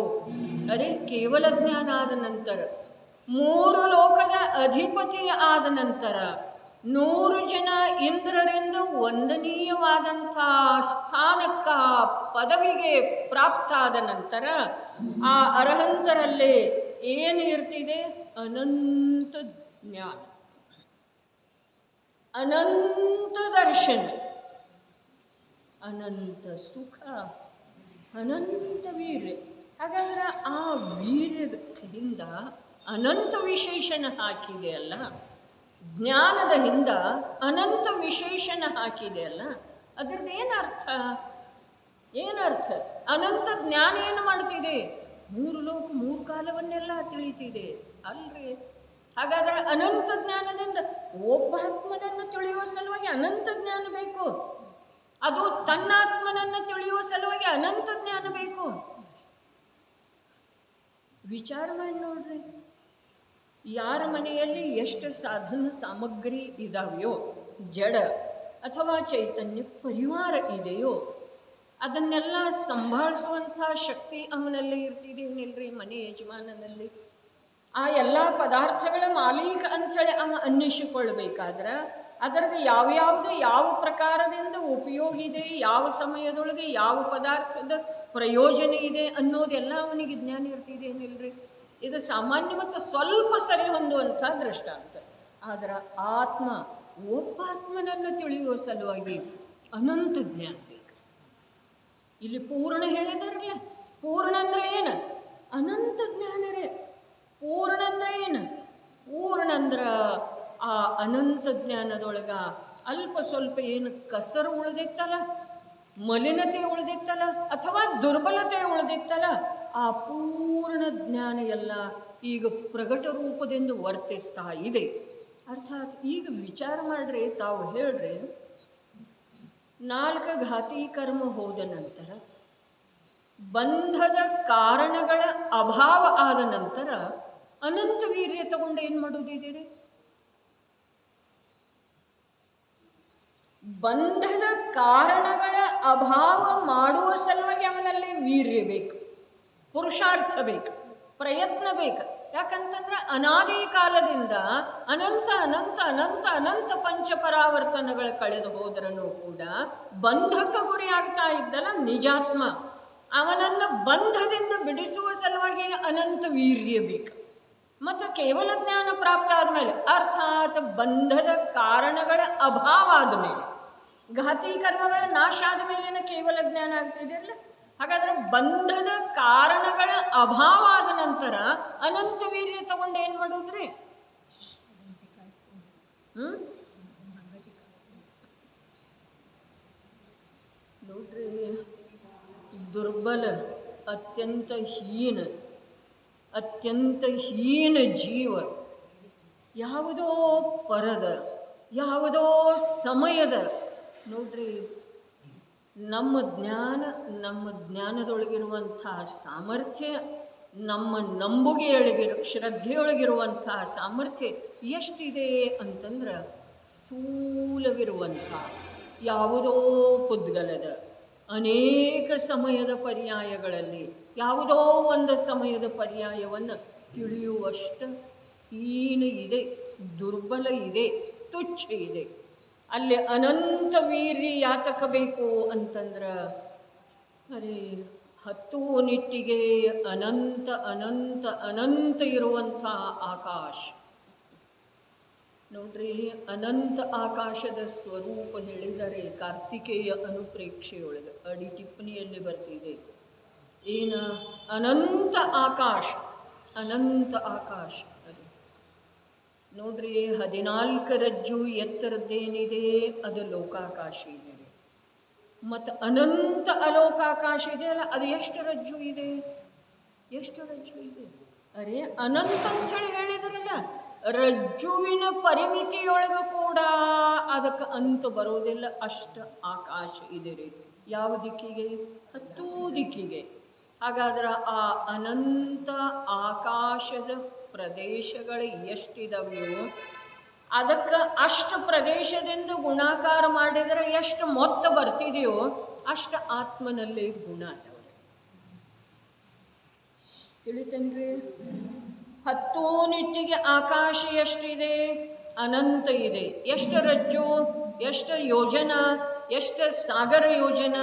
ಅರೆ ಕೇವಲ ಜ್ಞಾನ ಆದ ನಂತರ, ಮೂರು ಲೋಕದ ಅಧಿಪತಿ ಆದ ನಂತರ, 100 ಜನ ಇಂದ್ರರಿಂದ ವಂದನೀಯವಾದಂಥ ಸ್ಥಾನಕ್ಕ ಪದವಿಗೆ ಪ್ರಾಪ್ತ ಆದ ನಂತರ ಆ ಅರ್ಹಂತರಲ್ಲೇ ಏನು ಇರ್ತಿದೆ? ಅನಂತ ಜ್ಞಾನ, ಅನಂತ ದರ್ಶನ, ಅನಂತ ಸುಖ, ಅನಂತ ವೀರ್ಯ. ಹಾಗಾದ್ರೆ ಆ ವೀರ್ಯದ ಹಿಂದ ಅನಂತ ವಿಶೇಷಣ ಹಾಕಿದೆ ಅಲ್ಲ, ಜ್ಞಾನದ ಹಿಂದ ಅನಂತ ವಿಶೇಷಣ ಹಾಕಿದೆ ಅಲ್ಲ, ಅದರದ್ದು ಏನರ್ಥ? ಏನರ್ಥ? ಅನಂತ ಜ್ಞಾನ ಏನು ಮಾಡ್ತಿದೆ? ಮೂರು ಲೋಕ ಮೂರು ಕಾಲವನ್ನೆಲ್ಲ ತಿಳಿಯುತ್ತಿದೆ ಅಲ್ರಿ. ಹಾಗಾದರೆ ಅನಂತ ಜ್ಞಾನದಿಂದ ಒಬ್ಬ ಆತ್ಮನನ್ನು ತಿಳಿಯುವ ಸಲುವಾಗಿ ಅನಂತ ಜ್ಞಾನ ಬೇಕು, ಅದು ತನ್ನಾತ್ಮನನ್ನು ತಿಳಿಯುವ ಸಲುವಾಗಿ ಅನಂತ ಜ್ಞಾನ ಬೇಕು. ವಿಚಾರ ಮಾಡಿ ನೋಡ್ರಿ, ಯಾರ ಮನೆಯಲ್ಲಿ ಎಷ್ಟು ಸಾಧನ ಸಾಮಗ್ರಿ ಇದಾವೆಯೋ, ಜಡ ಅಥವಾ ಚೈತನ್ಯ ಪರಿವಾರ ಇದೆಯೋ, ಅದನ್ನೆಲ್ಲ ಸಂಭಾಳಿಸುವಂಥ ಶಕ್ತಿ ಅವನಲ್ಲಿ ಇರ್ತಿದೇನಿಲ್ರಿ ಮನೆ ಯಜಮಾನನಲ್ಲಿ. ಆ ಎಲ್ಲ ಪದಾರ್ಥಗಳ ಮಾಲೀಕ ಅಂಥೇಳಿ ಅವ ಅನ್ನಿಸಿಕೊಳ್ಬೇಕಾದ್ರೆ ಅದರದ್ದು ಯಾವ್ಯಾವುದು ಯಾವ ಪ್ರಕಾರದಿಂದ ಉಪಯೋಗ ಇದೆ, ಯಾವ ಸಮಯದೊಳಗೆ ಯಾವ ಪದಾರ್ಥದ ಪ್ರಯೋಜನ ಇದೆ ಅನ್ನೋದೆಲ್ಲ ಅವನಿಗೆ ಜ್ಞಾನ ಇರ್ತಿದೇನಿಲ್ರಿ. ಇದು ಸಾಮಾನ್ಯ ಮತ್ತು ಸ್ವಲ್ಪ ಸರಿ ಹೊಂದುವಂಥ ದೃಷ್ಟಾಂತ. ಆದರೆ ಆತ್ಮ, ಒಬ್ಬ ಆತ್ಮನನ್ನು ತಿಳಿಯುವ ಸಲುವಾಗಿ ಅನಂತ ಜ್ಞಾನ ಬೇಕು. ಇಲ್ಲಿ ಪೂರ್ಣ ಹೇಳಿದಾರಲ್ಲ, ಪೂರ್ಣ ಅಂದರೆ ಏನು? ಅನಂತ ಜ್ಞಾನ ರೇ. ಪೂರ್ಣ ಅಂದರೆ ಏನು? ಪೂರ್ಣ ಅಂದ್ರೆ ಆ ಅನಂತ ಜ್ಞಾನದೊಳಗೆ ಅಲ್ಪ ಸ್ವಲ್ಪ ಏನು ಕಸರು ಉಳಿದಿತ್ತಲ್ಲ, ಮಲಿನತೆ ಉಳಿದಿತ್ತಲ್ಲ, ಅಥವಾ ದುರ್ಬಲತೆ ಉಳಿದಿತ್ತಲ್ಲ, ಆ ಪೂರ್ಣ ಜ್ಞಾನ ಎಲ್ಲ ಈಗ ಪ್ರಗಟ ರೂಪದಿಂದ ವರ್ತಿಸ್ತಾ ಇದೆ. ಅರ್ಥಾತ್ ಈಗ ವಿಚಾರ ಮಾಡ್ರಿ, ತಾವು ಹೇಳ್ರಿ, 4 ಘಾತಿ ಕರ್ಮ ಹೋದ ನಂತರ ಬಂಧದ ಕಾರಣಗಳ ಅಭಾವ ಆದ ನಂತರ ಅನಂತ ವೀರ್ಯ ತಗೊಂಡು ಏನು ಮಾಡೋದಿದ್ದೀರಿ? ಬಂಧದ ಕಾರಣಗಳ ಅಭಾವ ಮಾಡುವ ಸಲುವಾಗಿ ಅವನಲ್ಲಿ ವೀರ್ಯ ಬೇಕು, ಪುರುಷಾರ್ಥ ಬೇಕು, ಪ್ರಯತ್ನ ಬೇಕು. ಯಾಕಂತಂದ್ರೆ ಅನಾದಿ ಕಾಲದಿಂದ ಅನಂತ ಅನಂತ ಅನಂತ ಅನಂತ ಪಂಚಪರಾವರ್ತನಗಳು ಕಳೆದು ಹೋದ್ರೂ ಕೂಡ ಬಂಧಕ್ಕೆ ಗುರಿ ಆಗ್ತಾ ಇದ್ದಲ್ಲ ನಿಜಾತ್ಮ, ಅವನನ್ನು ಬಂಧದಿಂದ ಬಿಡಿಸುವ ಸಲುವಾಗಿ ಅನಂತ ವೀರ್ಯ ಬೇಕು. ಮತ್ತು ಕೇವಲ ಜ್ಞಾನ ಪ್ರಾಪ್ತ ಆದಮೇಲೆ, ಅರ್ಥಾತ್ ಬಂಧದ ಕಾರಣಗಳ ಅಭಾವ ಆದಮೇಲೆ, ಘಾತಿ ಕರ್ಮಗಳ ನಾಶ ಆದಮೇಲೆ ಕೇವಲ ಜ್ಞಾನ ಆಗ್ತಿದೆಯಲ್ಲ. ಹಾಗಾದ್ರೆ ಬಂಧದ ಕಾರಣಗಳ ಅಭಾವ ಆದ ನಂತರ ಅನಂತ ವೀರ್ಯ ತಗೊಂಡು ಏನು ಮಾಡೋದ್ರಿ? ನೋಡ್ರಿ, ದುರ್ಬಲ, ಅತ್ಯಂತ ಹೀನ ಜೀವ ಯಾವುದೋ ಪರದ, ಯಾವುದೋ ಸಮಯದ, ನೋಡ್ರಿ, ನಮ್ಮ ಜ್ಞಾನದೊಳಗಿರುವಂಥ ಸಾಮರ್ಥ್ಯ, ನಮ್ಮ ಶ್ರದ್ಧೆಯೊಳಗಿರುವಂಥ ಸಾಮರ್ಥ್ಯ ಎಷ್ಟಿದೆ ಅಂತಂದ್ರೆ, ಸ್ಥೂಲವಿರುವಂಥ ಯಾವುದೋ ಪುದ್ಗಲದ ಅನೇಕ ಸಮಯದ ಪರ್ಯಾಯಗಳಲ್ಲಿ ಯಾವುದೋ ಒಂದು ಸಮಯದ ಪರ್ಯಾಯವನ್ನು ತಿಳಿಯುವಷ್ಟು ಹೀನ ಇದೆ, ದುರ್ಬಲ ಇದೆ, ತುಚ್ಛ ಇದೆ. ಅಲ್ಲಿ ಅನಂತ ವೀರ್ಯ ಯಾತಕ ಬೇಕು ಅಂತಂದ್ರೆ, ಅರೆ 10 ನಿಟ್ಟಿಗೆ ಅನಂತ ಅನಂತ ಅನಂತ ಇರುವಂಥ ಆಕಾಶ. ನೋಡ್ರಿ, ಅನಂತ ಆಕಾಶದ ಸ್ವರೂಪ ಹೇಳಿದರೆ ಕಾರ್ತಿಕೇಯ ಅನುಪ್ರೇಕ್ಷೆಯೊಳಗೆ ಅಡಿ ಟಿಪ್ಪಣಿಯಲ್ಲಿ ಬರ್ತಿದೆ. ಏನು? ಅನಂತ ಆಕಾಶ, ಅನಂತ ಆಕಾಶ. ಅದು ನೋಡ್ರಿ, 14 ರಜ್ಜು ಎತ್ತರದ್ದೇನಿದೆ ಅದು ಲೋಕಾಕಾಶ ಇದೆ. ಮತ್ತು ಅನಂತ ಅಲೋಕಾಕಾಶ ಇದೆ ಅಲ್ಲ, ಅದು ಎಷ್ಟು ರಜ್ಜು ಇದೆ? ಅರೆ ಅನಂತ ಅಂತೇಳಿ ಹೇಳಿದ್ರಲ್ಲ, ರಜ್ಜುವಿನ ಪರಿಮಿತಿಯೊಳಗೂ ಕೂಡ ಅದಕ್ಕೆ ಅಂತು ಬರೋದಿಲ್ಲ, ಅಷ್ಟು ಆಕಾಶ ಇದೆ ರೀ. ಯಾವ ದಿಕ್ಕಿಗೆ? 10 ದಿಕ್ಕಿಗೆ. ಹಾಗಾದ್ರೆ ಆ ಅನಂತ ಆಕಾಶದ ಪ್ರದೇಶಗಳು ಎಷ್ಟಿದಾವೆಯೋ ಅದಕ್ಕೆ ಅಷ್ಟು ಪ್ರದೇಶದಿಂದ ಗುಣಾಕಾರ ಮಾಡಿದರೆ ಎಷ್ಟು ಮೊತ್ತ ಬರ್ತಿದೆಯೋ ಅಷ್ಟು ಆತ್ಮನಲ್ಲಿ ಗುಣ ಅದಾವೆ. ತಿಳಿತೇನ್ರಿ? 10 ನಿಟ್ಟಿಗೆ ಆಕಾಶ ಎಷ್ಟಿದೆ? ಅನಂತ ಇದೆ. ಎಷ್ಟು ರಜ್ಜು, ಎಷ್ಟು ಯೋಜನ, ಎಷ್ಟು ಸಾಗರ ಯೋಜನ,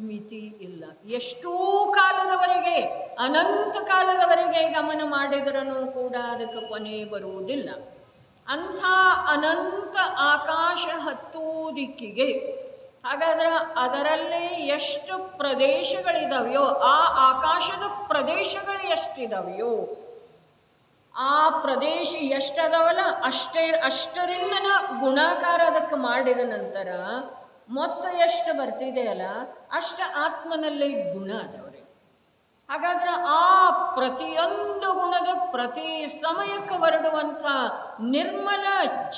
ಮಿತಿ ಇಲ್ಲ. ಎಷ್ಟೂ ಕಾಲದವರೆಗೆ, ಅನಂತ ಕಾಲದವರೆಗೆ ಗಮನ ಮಾಡಿದ್ರೂ ಕೂಡ ಅದಕ್ಕೆ ಕೊನೆ ಬರುವುದಿಲ್ಲ. ಅಂಥ ಅನಂತ ಆಕಾಶ 10 ದಿಕ್ಕಿಗೆ. ಹಾಗಾದ್ರೆ ಅದರಲ್ಲಿ ಎಷ್ಟು ಪ್ರದೇಶಗಳಿದಾವೆಯೋ, ಆ ಆಕಾಶದ ಪ್ರದೇಶಗಳು ಎಷ್ಟಿದಾವೆಯೋ, ಆ ಪ್ರದೇಶ ಎಷ್ಟದವಲ್ಲ ಅಷ್ಟರಿಂದ ಗುಣಾಕಾರ ಅದಕ್ಕೆ ಮಾಡಿದ ನಂತರ ಮೊತ್ತ ಎಷ್ಟು ಬರ್ತಿದೆಯಲ್ಲ ಅಷ್ಟು ಆತ್ಮನಲ್ಲಿ ಗುಣ ಅದವ್ರಿ. ಹಾಗಾದ್ರೆ ಆ ಪ್ರತಿಯೊಂದು ಗುಣದ ಪ್ರತಿ ಸಮಯಕ್ಕೆ ಹೊರಡುವಂಥ ನಿರ್ಮಲ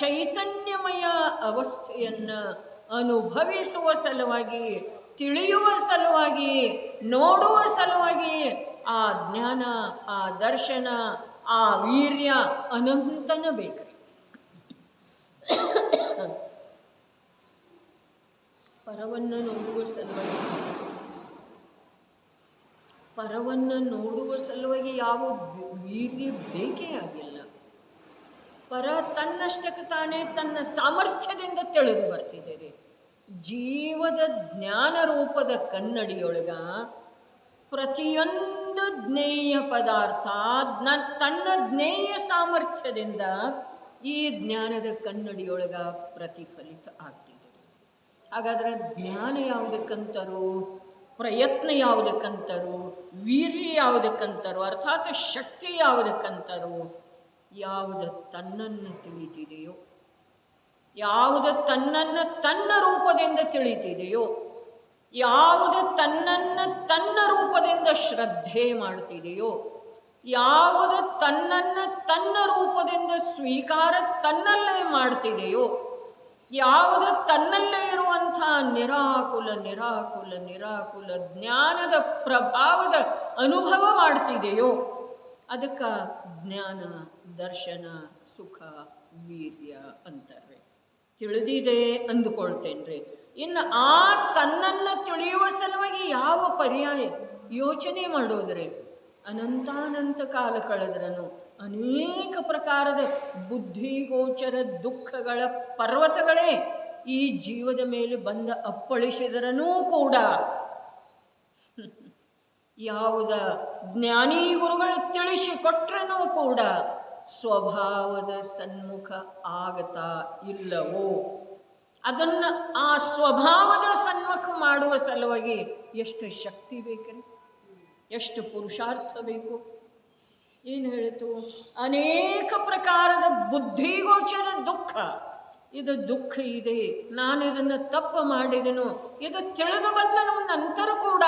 ಚೈತನ್ಯಮಯ ಅವಸ್ಥೆಯನ್ನು ಅನುಭವಿಸುವ ಸಲುವಾಗಿ, ತಿಳಿಯುವ ಸಲುವಾಗಿ, ನೋಡುವ ಸಲುವಾಗಿ ಆ ಜ್ಞಾನ, ಆ ದರ್ಶನ, ಆ ವೀರ್ಯ ಅನಂತನ ಬೇಕು. ಪರವನ್ನು ನೋಡುವ ಸಲುವಾಗಿ ಯಾವ ವೀರ್ಯ ಬೇಕೇ ಆಗಿಲ್ಲ. ಪರ ತನ್ನಷ್ಟಕ್ಕೆ ತಾನೇ ತನ್ನ ಸಾಮರ್ಥ್ಯದಿಂದ ತಿಳಿದು ಬರ್ತಿದ್ದೀರಿ. ಜೀವದ ಜ್ಞಾನ ರೂಪದ ಕನ್ನಡಿಯೊಳಗ ಪ್ರತಿಯೊಂದು ಜ್ಞೇಯ ಪದಾರ್ಥ ತನ್ನ ಜ್ಞೇಯ ಸಾಮರ್ಥ್ಯದಿಂದ ಈ ಜ್ಞಾನದ ಕನ್ನಡಿಯೊಳಗ ಪ್ರತಿಫಲಿತ ಆಗ್ತಿದೆ. ಹಾಗಾದ್ರೆ ಜ್ಞಾನ ಯಾವುದಕ್ಕಂತಾರೋ, ಪ್ರಯತ್ನ ಯಾವುದಕ್ಕಂತಾರೋ, ವೀರ್ಯ ಯಾವುದಕ್ಕಂತಾರೋ, ಅರ್ಥಾತ್ ಶಕ್ತಿ ಯಾವುದಕ್ಕಂತಾರೋ, ಯಾವುದು ತನ್ನನ್ನು ತಿಳಿತಿದೆಯೋ, ಯಾವುದು ತನ್ನನ್ನು ತನ್ನ ರೂಪದಿಂದ ತಿಳಿತಿದೆಯೋ, ಯಾವುದು ತನ್ನನ್ನು ತನ್ನ ರೂಪದಿಂದ ಶ್ರದ್ಧೆ ಮಾಡ್ತಿದೆಯೋ, ಯಾವುದು ತನ್ನನ್ನು ತನ್ನ ರೂಪದಿಂದ ಸ್ವೀಕಾರ ತನ್ನಲ್ಲೇ ಮಾಡ್ತಿದೆಯೋ, ಯಾವುದು ತನ್ನಲ್ಲೇ ಇರುವಂಥ ನಿರಾಕುಲ ನಿರಾಕುಲ ನಿರಾಕುಲ ಜ್ಞಾನದ ಪ್ರಭಾವದ ಅನುಭವ ಮಾಡ್ತಿದೆಯೋ ಅದಕ್ಕೆ ಜ್ಞಾನ, ದರ್ಶನ, ಸುಖ, ವೀರ್ಯ ಅಂತಾರೆ. ತಿಳಿದಿದೆ ಅಂದುಕೊಳ್ತೇನ್ರಿ. ಇನ್ನು ಆ ತನ್ನನ್ನು ತಿಳಿಯುವ ಸಲುವಾಗಿ ಯಾವ ಪರ್ಯಾಯ ಯೋಚನೆ ಮಾಡೋದ್ರೆ ಅನಂತಾನಂತ ಕಾಲ ಕಳೆದ್ರನು ಅನೇಕ ಪ್ರಕಾರದ ಬುದ್ಧಿಗೋಚರ ದುಃಖಗಳ ಪರ್ವತಗಳೇ ಈ ಜೀವದ ಮೇಲೆ ಬಂದ ಅಪ್ಪಳಿಸಿದರನೂ ಕೂಡ ಯಾವುದ ಜ್ಞಾನಿ ಗುರುಗಳು ತಿಳಿಸಿಕೊಟ್ರನೂ ಕೂಡ ಸ್ವಭಾವದ ಸನ್ಮುಖ ಆಗತಾ ಇಲ್ಲವೋ, ಅದನ್ನು ಆ ಸ್ವಭಾವದ ಸನ್ಮುಖ ಮಾಡುವ ಸಲುವಾಗಿ ಎಷ್ಟು ಶಕ್ತಿ ಬೇಕ್ರಿ, ಎಷ್ಟು ಪುರುಷಾರ್ಥ ಬೇಕು. ಏನು ಹೇಳಿತು? ಅನೇಕ ಪ್ರಕಾರದ ಬುದ್ಧಿಗೋಚರ ದುಃಖ. ಇದು ದುಃಖ ಇದೆ, ನಾನು ಇದನ್ನು ತಪ್ಪು ಮಾಡಿದೆನು, ಇದು ತಿಳಿದು ಬಂದ ನಂತರ ಕೂಡ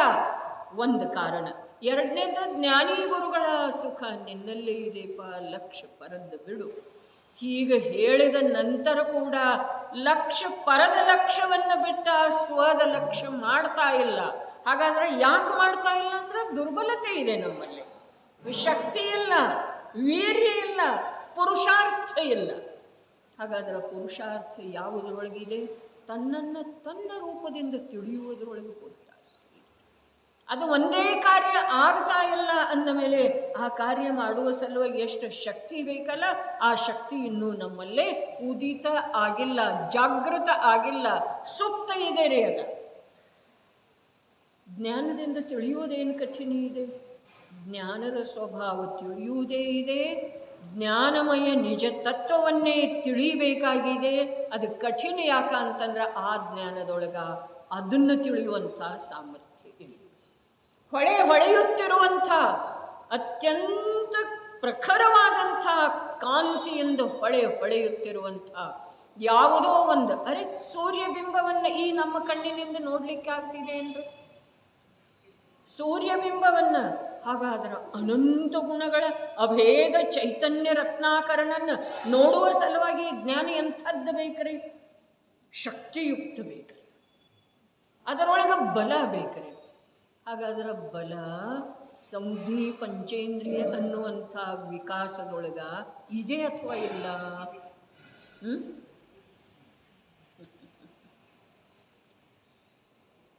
ಒಂದು ಕಾರಣ. ಎರಡನೇದು ಜ್ಞಾನಿ ಗುರುಗಳ ಸುಖ ನಿನ್ನಲ್ಲೇ ಇದೆಪ್ಪ, ಲಕ್ಷ್ಯ ಪರದ್ದು ಬಿಡು. ಹೀಗೆ ಹೇಳಿದ ನಂತರ ಕೂಡ ಪರದ ಲಕ್ಷ್ಯವನ್ನು ಬಿಟ್ಟ ಸ್ವದ ಲಕ್ಷ್ಯ ಮಾಡ್ತಾ ಇಲ್ಲ. ಹಾಗಾದರೆ ಯಾಕೆ ಮಾಡ್ತಾ ಇಲ್ಲ ಅಂದರೆ ದುರ್ಬಲತೆ ಇದೆ ನಮ್ಮಲ್ಲಿ, ಶಕ್ತಿ ಇಲ್ಲ, ವೀರ್ಯ ಇಲ್ಲ, ಪುರುಷಾರ್ಥ ಇಲ್ಲ. ಹಾಗಾದರೆ ಪುರುಷಾರ್ಥ ಯಾವುದರೊಳಗಿದೆ? ತನ್ನನ್ನು ತನ್ನ ರೂಪದಿಂದ ತಿಳಿಯುವುದರೊಳಗೆ ಹೋಗ್ತಾ ಇದೆ. ಅದು ಒಂದೇ ಕಾರ್ಯ ಆಗ್ತಾ ಇಲ್ಲ ಅಂದ ಮೇಲೆ ಆ ಕಾರ್ಯ ಮಾಡುವ ಸಲುವಾಗಿ ಎಷ್ಟು ಶಕ್ತಿ ಬೇಕಲ್ಲ, ಆ ಶಕ್ತಿ ಇನ್ನೂ ನಮ್ಮಲ್ಲೇ ಉದಿತ ಆಗಿಲ್ಲ, ಜಾಗೃತ ಆಗಿಲ್ಲ, ಸುಪ್ತ ಇದೆ ರೀ. ಅದ ಜ್ಞಾನದಿಂದ ತಿಳಿಯುವುದೇನು ಕಠಿಣ ಇದೆ? ಜ್ಞಾನದ ಸ್ವಭಾವ ತಿಳಿಯುವುದೇ ಇದೆ. ಜ್ಞಾನಮಯ ನಿಜ ತತ್ವವನ್ನೇ ತಿಳಿಬೇಕಾಗಿದೆ. ಅದು ಕಠಿಣ ಯಾಕ ಅಂತಂದ್ರೆ ಆ ಜ್ಞಾನದೊಳಗ ಅದನ್ನು ತಿಳಿಯುವಂಥ ಸಾಮರ್ಥ್ಯ ಇಲ್ಲ. ಹೊಳೆಯುತ್ತಿರುವಂಥ ಅತ್ಯಂತ ಪ್ರಖರವಾದಂಥ ಕಾಂತಿಯಿಂದ ಹೊಳೆಯುತ್ತಿರುವಂಥ ಯಾವುದೋ ಒಂದು ಸೂರ್ಯಬಿಂಬವನ್ನು ಈ ನಮ್ಮ ಕಣ್ಣಿನಿಂದ ನೋಡ್ಲಿಕ್ಕೆ ಆಗ್ತಿದೆ ಅಂದ್ರೆ ಸೂರ್ಯಬಿಂಬವನ್ನು, ಹಾಗಾದ್ರೆ ಅನಂತ ಗುಣಗಳ ಅಭೇದ ಚೈತನ್ಯ ರತ್ನಾಕರನನ್ನು ನೋಡುವ ಸಲುವಾಗಿ ಜ್ಞಾನಿ ಎಂಥದ್ದು ಬೇಕ್ರಿ? ಶಕ್ತಿಯುಕ್ತ ಬೇಕ್ರಿ, ಅದರೊಳಗೆ ಬಲ ಬೇಕ್ರಿ. ಹಾಗಾದ್ರೆ ಬಲ ಸಂಜ್ಞಿ ಪಂಚೇಂದ್ರಿಯ ಅನ್ನುವಂಥ ವಿಕಾಸದೊಳಗ ಇದೆ ಅಥವಾ ಇಲ್ಲ?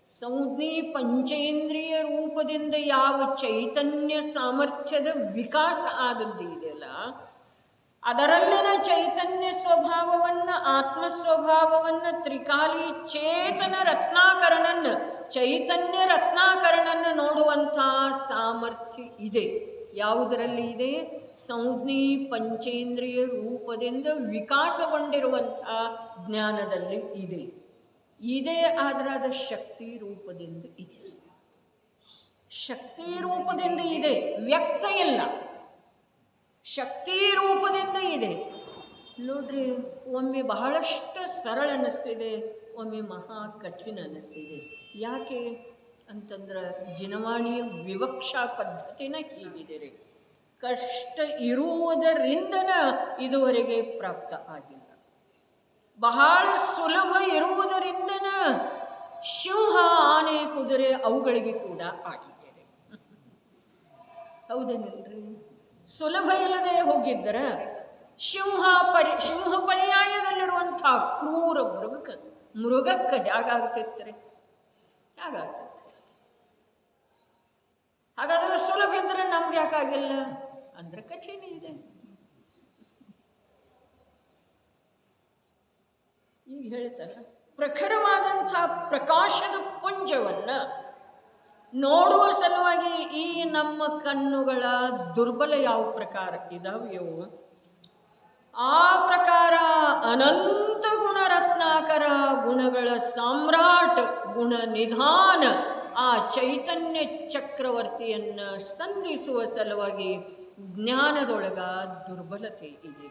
ಸಂಜ್ಞಿ ಪಂಚೇಂದ್ರಿಯ ರೂಪದಿಂದ ಯಾವ ಚೈತನ್ಯ ಸಾಮರ್ಥ್ಯದ ವಿಕಾಸ ಆದದ್ದು ಇದೆಯಲ್ಲ, ಅದರಲ್ಲಿನ ಚೈತನ್ಯ ಸ್ವಭಾವವನ್ನು, ಆತ್ಮ ಸ್ವಭಾವವನ್ನು, ತ್ರಿಕಾಲಿ ಚೇತನ ರತ್ನಾಕರಣನ್ನು, ಚೈತನ್ಯ ರತ್ನಾಕರಣನ್ನು ನೋಡುವಂಥ ಸಾಮರ್ಥ್ಯ ಇದೆ. ಯಾವುದರಲ್ಲಿ ಇದೆ? ಸಂಜ್ಞಿ ಪಂಚೇಂದ್ರಿಯ ರೂಪದಿಂದ ವಿಕಾಸಗೊಂಡಿರುವಂಥ ಜ್ಞಾನದಲ್ಲಿ ಇದೆ. ಆದರೆ ಅದು ಶಕ್ತಿ ರೂಪದಿಂದ ಇದೆ. ಶಕ್ತಿ ರೂಪದಿಂದ ಇದೆ, ವ್ಯಕ್ತ ಇಲ್ಲ. ಶಕ್ತಿ ರೂಪದಿಂದ ಇದೆ. ನೋಡ್ರಿ, ಒಮ್ಮೆ ಬಹಳಷ್ಟು ಸರಳ ಅನ್ನಿಸ್ತಿದೆ, ಒಮ್ಮೆ ಮಹಾ ಕಠಿಣ ಅನ್ನಿಸ್ತಿದೆ. ಯಾಕೆ ಅಂತಂದ್ರೆ ಜಿನವಾಣಿಯ ವಿವಕ್ಷಾ ಪದ್ಧತಿನ ಹೀಗಿದೆ ರೀ. ಕಷ್ಟ ಇರುವುದರಿಂದನ ಇದುವರೆಗೆ ಪ್ರಾಪ್ತ ಆಗಿಲ್ಲ. ಬಹಳ ಸುಲಭ ಇರುವುದರಿಂದನ ಸಿಂಹ, ಆನೆ, ಕುದುರೆ ಅವುಗಳಿಗೆ ಕೂಡ ಆಗಿದ್ದೇನೆ. ಹೌದೇನಲ್ರಿ? ಸುಲಭ ಇಲ್ಲದೆ ಹೋಗಿದ್ದರ ಸಿಂಹ ಪರ್ಯಾಯದಲ್ಲಿರುವಂಥ ಕ್ರೂರ ಮೃಗಕ್ಕೆ ಹೇಗಾಗ್ತಿರ್ತಾರೆ? ಹೇಗಾಗ್ತಿರ್ತಾರೆ? ಹಾಗಾದ್ರೆ ಸುಲಭ ಇದ್ರೆ ನಮ್ಗೆ ಯಾಕಾಗಿಲ್ಲ ಅಂದ್ರೆ ಕಠಿಣ ಇದೆ. ಈಗ ಹೇಳ್ತಾರ, ಪ್ರಖರವಾದಂಥ ಪ್ರಕಾಶದ ಪುಂಜವನ್ನು ನೋಡುವ ಸಲುವಾಗಿ ಈ ನಮ್ಮ ಕಣ್ಣುಗಳ ದುರ್ಬಲ ಯಾವ ಪ್ರಕಾರ ಇದಾವೆಯೋ ಆ ಪ್ರಕಾರ ಅನಂತ ಗುಣರತ್ನಾಕರ ಗುಣಗಳ ಸಾಮ್ರಾಟ್ ಗುಣ ನಿಧಾನ ಆ ಚೈತನ್ಯ ಚಕ್ರವರ್ತಿಯನ್ನು ಸಂಧಿಸುವ ಸಲುವಾಗಿ ಜ್ಞಾನದೊಳಗ ದುರ್ಬಲತೆ ಇದೆ.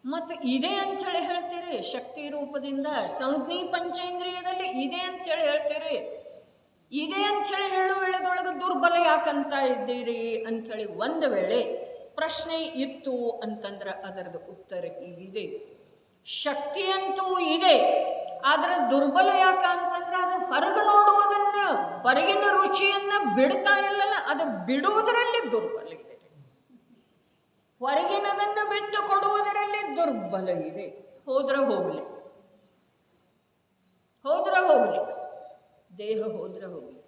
ಮತ್ತು ಇದೆ ಅಂಥೇಳಿ ಹೇಳ್ತೀರಿ, ಶಕ್ತಿ ರೂಪದಿಂದ ಸಂಜ್ಞಿ ಪಂಚೇಂದ್ರಿಯದಲ್ಲಿ ಇದೆ ಅಂಥೇಳಿ ಹೇಳ್ತೀರಿ. ಇದೆ ಅಂಥೇಳಿ ಹೇಳೋ ವೇಳೆದೊಳಗೆ ದುರ್ಬಲ ಯಾಕಂತ ಇದ್ದೀರಿ ಅಂಥೇಳಿ ಒಂದು ವೇಳೆ ಪ್ರಶ್ನೆ ಇತ್ತು ಅಂತಂದ್ರೆ ಅದರದ್ದು ಉತ್ತರ ಹೀಗಿದೆ. ಶಕ್ತಿಯಂತೂ ಇದೆ, ಆದರೆ ದುರ್ಬಲ ಯಾಕ ಅಂತಂದ್ರೆ ಅದು ಹೊರಗೆ ನೋಡುವುದನ್ನ, ಹೊರಗಿನ ರುಚಿಯನ್ನ ಬಿಡ್ತಾ ಇಲ್ಲಲ್ಲ, ಅದು ಬಿಡುವುದರಲ್ಲಿ ದುರ್ಬಲ ಇದೆ. ಹೊರಗಿನದನ್ನು ಬಿಟ್ಟು ಕೊಡುವುದರಲ್ಲಿ ದುರ್ಬಲ ಇದೆ. ಹೋದ್ರೆ ಹೋಗಲಿ, ಹೋದ್ರೆ ಹೋಗಲಿ, ದೇಹ ಹೋದ್ರೆ ಹೋಗಲಿ.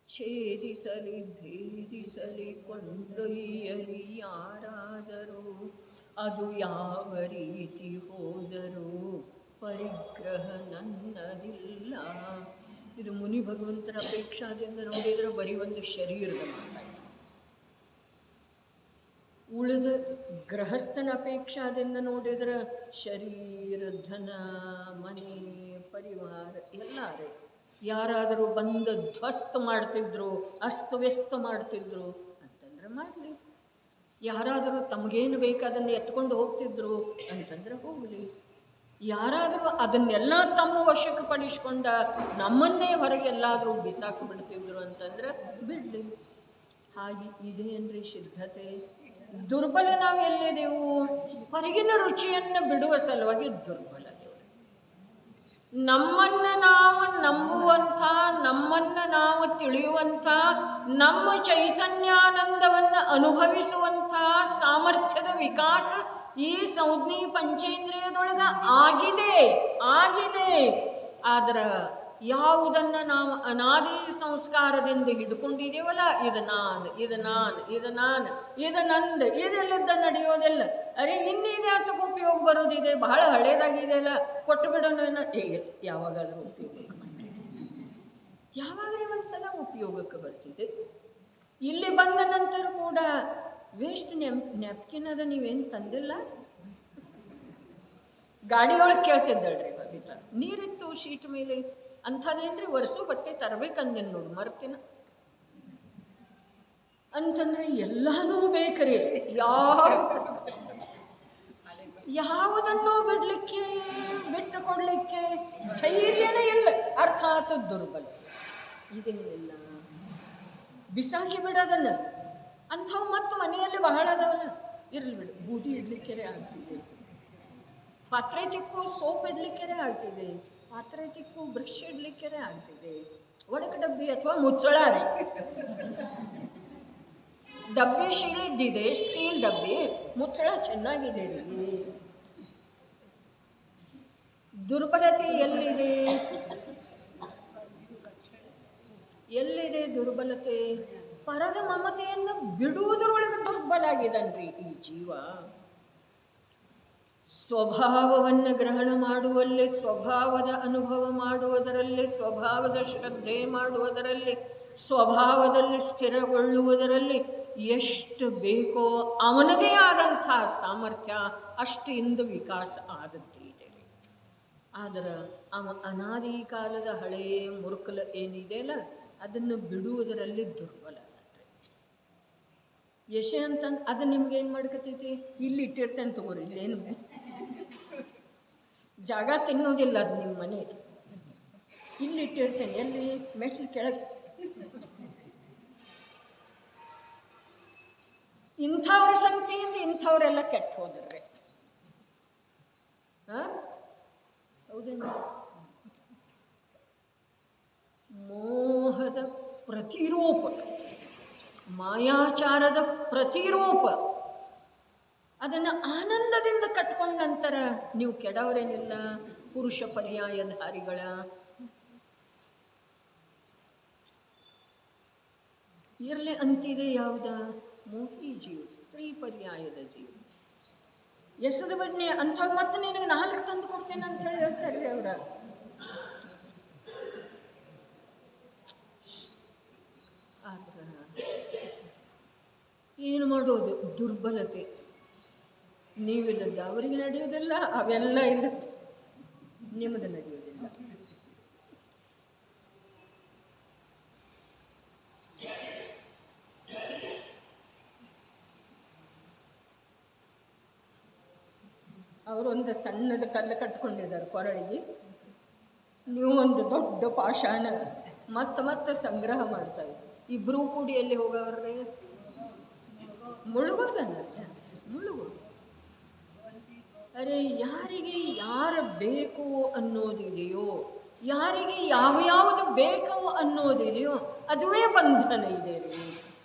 ಛೇದಿಸಲಿ ಭೇದಿಸಲಿ ಕೊಂಡೊಯ್ಯಲಿ ಯಾರಾದರೂ, ಅದು ಯಾವ ರೀತಿ ಹೋದರೂ ಪರಿಗ್ರಹ ನನ್ನದಿಲ್ಲ. ಇದು ಮುನಿ ಭಗವಂತರ ಅಪೇಕ್ಷಾದಿಂದ ನೋಡಿದರೆ ಬರೀ ಒಂದು ಶರೀರದ ಮಾತಾಯಿತು. ಉಳಿದ ಗೃಹಸ್ಥನ ಅಪೇಕ್ಷಾದಿಂದ ನೋಡಿದ್ರೆ ಶರೀರ, ಧನ, ಮನೆ, ಪರಿವಾರ ಎಲ್ಲಾರೇ ಯಾರಾದರೂ ಬಂದು ಧ್ವಸ್ತ ಮಾಡ್ತಿದ್ರು, ಅಸ್ತವ್ಯಸ್ತ ಮಾಡ್ತಿದ್ರು ಅಂತಂದ್ರೆ ಮಾಡಲಿ. ಯಾರಾದರೂ ತಮಗೇನು ಬೇಕು ಅದನ್ನು ಎತ್ಕೊಂಡು ಹೋಗ್ತಿದ್ರು ಅಂತಂದ್ರೆ ಹೋಗಲಿ. ಯಾರಾದರೂ ಅದನ್ನೆಲ್ಲ ತಮ್ಮ ವಶಕ್ಕೆ ಪಡಿಸ್ಕೊಂಡ ನಮ್ಮನ್ನೇ ಹೊರಗೆ ಎಲ್ಲಾದರೂ ಬಿಸಾಕು ಬಿಡ್ತಿದ್ರು ಅಂತಂದ್ರೆ ಬಿಡಲಿ. ಹಾಗೆ ಇದೇನ್ರಿ ಸಿದ್ಧತೆ? ದುರ್ಬಲ ನಾವು ಎಲ್ಲಿದೆವು? ಹೊರಗಿನ ರುಚಿಯನ್ನು ಬಿಡುವ ಸಲುವಾಗಿ ದುರ್ಬಲದೇವು. ನಮ್ಮನ್ನು ನಾವು ನಂಬುವಂಥ, ನಮ್ಮನ್ನು ನಾವು ತಿಳಿಯುವಂಥ, ನಮ್ಮ ಚೈತನ್ಯಾನಂದವನ್ನು ಅನುಭವಿಸುವಂಥ ಸಾಮರ್ಥ್ಯದ ವಿಕಾಸ ಈ ಸಂಜ್ಞೆ ಪಂಚೇಂದ್ರಿಯದೊಳಗೆ ಆಗಿದೆ. ಆದ್ರೆ ಯಾವುದನ್ನು ನಾವು ಅನಾದಿ ಸಂಸ್ಕಾರದಿಂದ ಹಿಡ್ಕೊಂಡಿದ್ದೇವಲ್ಲ, ಇದು ನಾನು, ಇದು ನಂದು, ಇದೆಲ್ಲದ ನಡೆಯೋದಿಲ್ಲ. ಅರೆ ಇನ್ನಿದೆ ಅದಕ್ಕೆ ಉಪಯೋಗ ಬರೋದಿದೆ, ಬಹಳ ಹಳೇದಾಗಿದೆ ಅಲ್ಲ, ಕೊಟ್ಟು ಬಿಡೋಣ. ಯಾವಾಗಾದರೂ ಉಪಯೋಗಕ್ಕೆ ಬರ್ತಿದೆ, ಯಾವಾಗಲೇ ಒಂದ್ಸಲ ಉಪಯೋಗಕ್ಕೆ ಬರ್ತಿದೆ. ಇಲ್ಲಿ ಬಂದ ನಂತರ ಕೂಡ ವೇಸ್ಟ್ ನ್ಯಾಪ್ಕಿನ್ ಅದ ನೀವೇನು ತಂದಿಲ್ಲ? ಗಾಡಿಯೊಳಗೆ ಕೇಳ್ತಿದ್ದಳ್ರಿ ಬಬಿತ, ನೀರಿತ್ತು ಶೀಟ್ ಮೇಲೆ, ಅಂಥದ್ದೇನ್ರಿ ವರ್ಷು ಬಟ್ಟೆ ತರಬೇಕಂದೇನು ನೋಡಿ ಮರ್ತಿನ ಅಂತಂದ್ರೆ ಎಲ್ಲಾನೂ ಬೇಕ್ರಿ. ಯಾವುದನ್ನೂ ಬಿಡಲಿಕ್ಕೆ, ಬಿಟ್ಟು ಕೊಡಲಿಕ್ಕೆ ಧೈರ್ಯನೇ ಇಲ್ಲ. ಅರ್ಥಾತ್ ದುರ್ಬಲ. ಇದೇನಿಲ್ಲ, ಬಿಸಾಕಿ ಬಿಡೋದನ್ನು. ಅಂಥವು ಮತ್ತು ಮನೆಯಲ್ಲಿ ಬಹಳ ಅದಾವಲ್ಲ, ಇರಲಿ ಬಿಡು, ಬೂದಿ ಇಡ್ಲಿಕ್ಕೆ ಆಗ್ತಿದೆ, ಪಾತ್ರೆ ತಿಕ್ಕು ಸೋಪ್ ಇಡ್ಲಿಕ್ಕೆ ಆಗ್ತಿದೆ, ಪಾತ್ರೆ ತಿಕ್ಕು ಬ್ರಷ್ ಇಡ್ಲಿಕ್ಕೆ ಆಗ್ತಿದೆ, ಒಡಕು ಡಬ್ಬಿ ಅಥವಾ ಮುಚ್ಚಳ ರೀ, ಡಬ್ಬಿ ಶೀಳಿದ್ದಿದೆ, ಸ್ಟೀಲ್ ಡಬ್ಬಿ, ಮುಚ್ಚಳ ಚೆನ್ನಾಗಿದೆ ರೀ. ದುರ್ಬಲತೆ ಎಲ್ಲಿದೆ ದುರ್ಬಲತೆ? ಪರದ ಮಮತೆಯನ್ನು ಬಿಡುವುದರೊಳಗೆ ದುರ್ಬಲ ಆಗಿದನ್ರಿ ಈ ಜೀವ. ಸ್ವಭಾವವನ್ನು ಗ್ರಹಣ ಮಾಡುವಲ್ಲಿ, ಸ್ವಭಾವದ ಅನುಭವ ಮಾಡುವುದರಲ್ಲಿ, ಸ್ವಭಾವದ ಶ್ರದ್ಧೆ ಮಾಡುವುದರಲ್ಲಿ, ಸ್ವಭಾವದಲ್ಲಿ ಸ್ಥಿರಗೊಳ್ಳುವುದರಲ್ಲಿ ಎಷ್ಟು ಬೇಕೋ ಅವನದೇ ಆದಂಥ ಸಾಮರ್ಥ್ಯ ಅಷ್ಟು ಇಂದು ವಿಕಾಸ ಆದದ್ದು ಇದೆ. ಆದರೆ ಅನಾದಿ ಕಾಲದ ಹಳೆಯ ಮುರುಕಲ ಏನಿದೆಯಲ್ಲ, ಅದನ್ನು ಬಿಡುವುದರಲ್ಲಿ ದುರ್ಬಲ. ಯಶ ಅಂತಂದು ಅದು ನಿಮ್ಗೇನು ಮಾಡ್ಕತೈತಿ? ಇಲ್ಲಿ ಇಟ್ಟಿರ್ತೇನೆ ತಗೋರಿ, ಇಲ್ಲೇನು ಜಾಗ ತಿನ್ನೋದಿಲ್ಲ ಅದು ನಿಮ್ಮ ಮನೆ. ಇಲ್ಲಿ ಇಟ್ಟಿರ್ತೇನೆ, ಎಲ್ಲಿ? ಮೆಟ್ಲು ಕೆಳಗೆ. ಇಂಥವ್ರ ಸಂಗತಿಯಿಂದ ಇಂಥವರೆಲ್ಲ ಕೆಟ್ಟ ಹೋದ್ರೆ ಹೌದೇನು? ಮೋಹದ ಪ್ರತಿರೂಪ, ಮಾಯಾಚಾರದ ಪ್ರತಿರೂಪ. ಅದನ್ನು ಆನಂದದಿಂದ ಕಟ್ಕೊಂಡ ನಂತರ ನೀವು ಕೆಡವರೇನಿಲ್ಲ. ಪುರುಷ ಪರ್ಯಾಯಧಾರಿಗಳ ಇರಲಿ ಅಂತಿದೆ. ಯಾವುದ? ಮೋಹಿ ಜೀವ, ಸ್ತ್ರೀ ಪರ್ಯಾಯದ ಜೀವ. ಎಸದ ಬಡ್ನೆ ಅಂಥ ಮತ್ತೆ ನಿನಗೆ 4 ತಂದು ಕೊಡ್ತೇನೆ ಅಂತ ಹೇಳಿ ಹೇಳ್ತಾರೆ ಅವರ. ಏನು ಮಾಡೋದು? ದುರ್ಬಲತೆ. ನೀವಿಲ್ಲದ ಅವರಿಗೆ ನಡೆಯೋದಿಲ್ಲ, ಅವೆಲ್ಲ ಇಲ್ಲ ನಿಮ್ಮದು ನಡೆಯೋದಿಲ್ಲ. ಅವರು ಒಂದು ಸಣ್ಣದ ಕಲ್ಲು ಕಟ್ಕೊಂಡಿದ್ದಾರೆ ಕೊರಳಿಗೆ, ನೀವು ಒಂದು ದೊಡ್ಡ ಪಾಷಾಣ ಮತ್ತೆ ಸಂಗ್ರಹ ಮಾಡ್ತಾ ಇದ್ದೆ. ಇಬ್ಬರೂ ಕೂಡಿ ಎಲ್ಲಿ ಹೋಗೋವ್ರೆ? ಮುಳುಗೋದನಲ್ಲ, ಮುಳುಗೋದು. ಅರೆ, ಯಾರಿಗೆ ಯಾರು ಬೇಕು ಅನ್ನೋದಿದೆಯೋ, ಯಾರಿಗೆ ಯಾವುದು ಬೇಕು ಅನ್ನೋದಿದೆಯೋ ಅದುವೇ ಬಂಧನ ಇದೆ ರೀ,